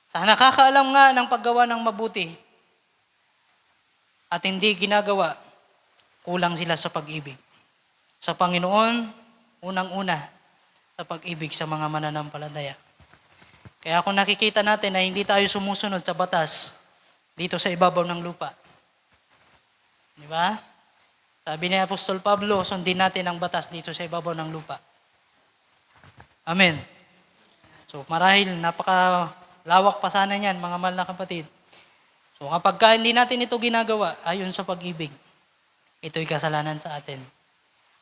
Sa nakakaalam nga ng paggawa ng mabuti at hindi ginagawa, kulang sila sa pag-ibig. Sa Panginoon, unang-una, sa pag-ibig sa mga mananampalataya. Kaya kung nakikita natin na hindi tayo sumusunod sa batas dito sa ibabaw ng lupa. Di ba? Sabi ni Apostol Pablo, sundin natin ang batas dito sa ibabaw ng lupa. Amen. So marahil napakalawak pa sana niyan, mga mahal na kapatid. So kapag hindi natin ito ginagawa ayon sa pag-ibig, ito'y kasalanan sa atin.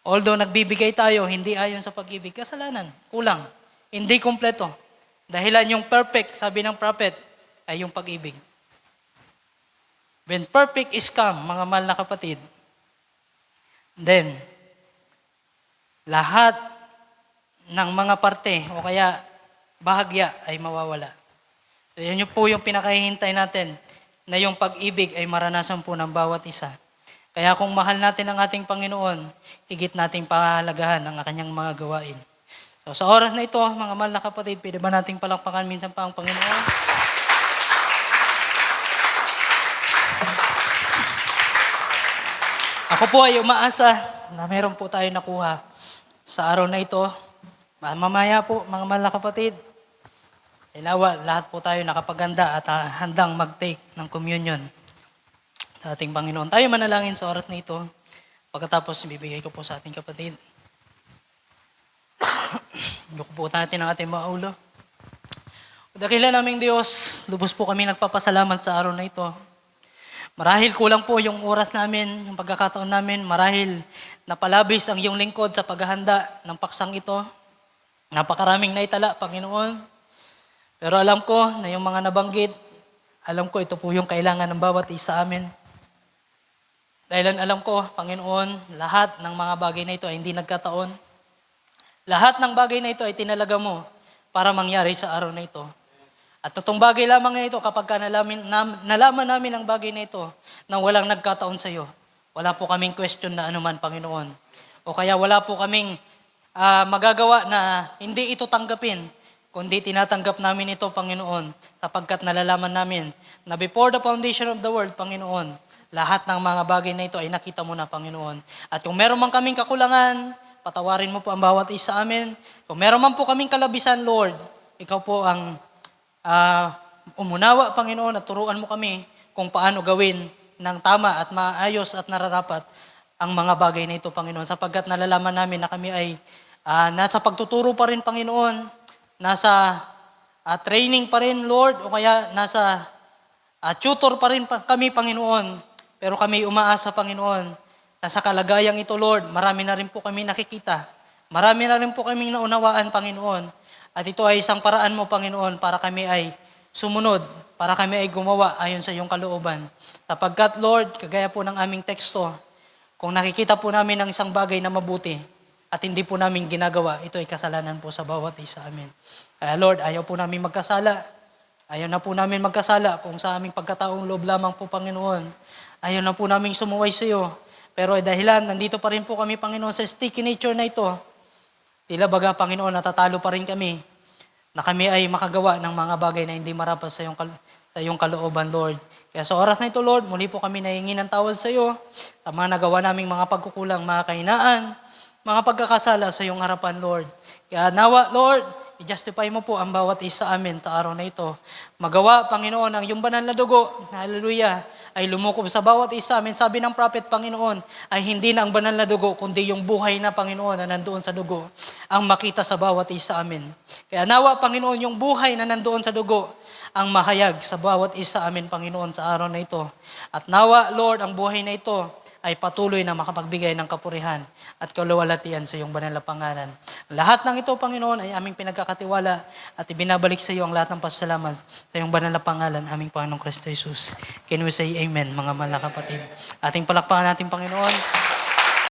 Although nagbibigay tayo, hindi ayon sa pag-ibig, kasalanan, kulang, hindi kompleto. Dahilan yung perfect, sabi ng prophet, ay yung pag-ibig. When perfect is come, mga mahal na kapatid, then, lahat ng mga parte o kaya bahagya ay mawawala. So, yan po yung pinakahihintay natin na yung pag-ibig ay maranasan po ng bawat isa. Kaya kung mahal natin ang ating Panginoon, higit nating pahalagahan ang kanyang mga gawain. So sa oras na ito, mga mahal na kapatid, pwede ba nating palakpakan minsan pa ang Panginoon? Ako po ay umaasa na meron po tayo nakuha sa araw na ito. Mamaya po, mga mahal na kapatid, inawa, lahat po tayo nakapaganda at handang mag-take ng communion sa ating Panginoon. Tayo manalangin sa oras na ito. Pagkatapos, bibigay ko po sa ating kapatid. Yuko po natin ang ating mga ulo. Dakilan naming Diyos, lubos po kami nagpapasalamat sa araw na ito. Marahil kulang po yung oras namin, yung pagkakataon namin. Marahil napalabis ang iyong lingkod sa paghahanda ng paksang ito. Napakaraming naitala, Panginoon. Pero alam ko na yung mga nabanggit, alam ko ito po yung kailangan ng bawat isa amin. Dahil alam ko, Panginoon, lahat ng mga bagay na ito ay hindi nagkataon. Lahat ng bagay na ito ay tinalaga mo para mangyari sa araw na ito. At itong bagay lamang na ito, kapag nalaman namin ang bagay na ito, na walang nagkataon sa iyo, wala po kaming question na anuman, Panginoon. O kaya wala po kaming magagawa na hindi ito tanggapin, kundi tinatanggap namin ito, Panginoon, sapagkat nalalaman namin na before the foundation of the world, Panginoon, lahat ng mga bagay na ito ay nakita mo na, Panginoon. At kung meron man kaming kakulangan, patawarin mo po ang bawat isa amin. Kung meron man po kaming kalabisan, Lord, ikaw po ang umunawa, Panginoon, at turuan mo kami kung paano gawin ng tama at maayos at nararapat ang mga bagay na ito, Panginoon. Sapagkat nalalaman namin na kami ay nasa pagtuturo pa rin, Panginoon, nasa training pa rin, Lord, o kaya nasa tutor pa rin kami, Panginoon. Pero kami umaasa, Panginoon, na sa kalagayang ito, Lord, marami na rin po kami nakikita. Marami na rin po kami naunawaan, Panginoon. At ito ay isang paraan mo, Panginoon, para kami ay sumunod, para kami ay gumawa ayon sa iyong kalooban. Sapagkat, Lord, kagaya po ng aming teksto, kung nakikita po namin ang isang bagay na mabuti at hindi po namin ginagawa, ito ay kasalanan po sa bawat isa amin. Kaya, Lord, ayaw po namin magkasala. Ayaw na po namin magkasala kung sa aming pagkataong loob lamang po, Panginoon. Ayaw na po namin sumuway sa iyo. Pero dahilan, nandito pa rin po kami, Panginoon, sa sticky nature na ito. Tila baga, Panginoon, natatalo pa rin kami na kami ay makagawa ng mga bagay na hindi marapat sa iyong kalooban, Lord. Kaya sa oras na ito, Lord, muli po kami nahingi ng tawad sa iyo sa mga nagawa naming mga pagkukulang, mga kahinaan, mga pagkakasala sa iyong harapan, Lord. Kaya nawa, Lord, i-justify mo po ang bawat isa amin sa araw na ito. Magawa, Panginoon, ang iyong banal na dugo, hallelujah, ay lumukob sa bawat isa amin. Sabi ng prophet, Panginoon, ay hindi na ang banal na dugo, kundi yung buhay na, Panginoon, na nandoon sa dugo, ang makita sa bawat isa amin. Kaya nawa, Panginoon, yung buhay na nandoon sa dugo, ang mahayag sa bawat isa amin, Panginoon, sa araw na ito. At nawa, Lord, ang buhay na ito ay patuloy na makapagbigay ng kapurihan at kaluwalhatian sa iyong banal na pangalan. Lahat ng ito, Panginoon, ay aming pinagkakatiwala at ibinabalik sa iyo ang lahat ng pasasalamat sa iyong banal na pangalan, aming Panginoong Kristo Jesus. Can we say amen, mga mahal na kapatid? Ating palakpakan natin, Panginoon.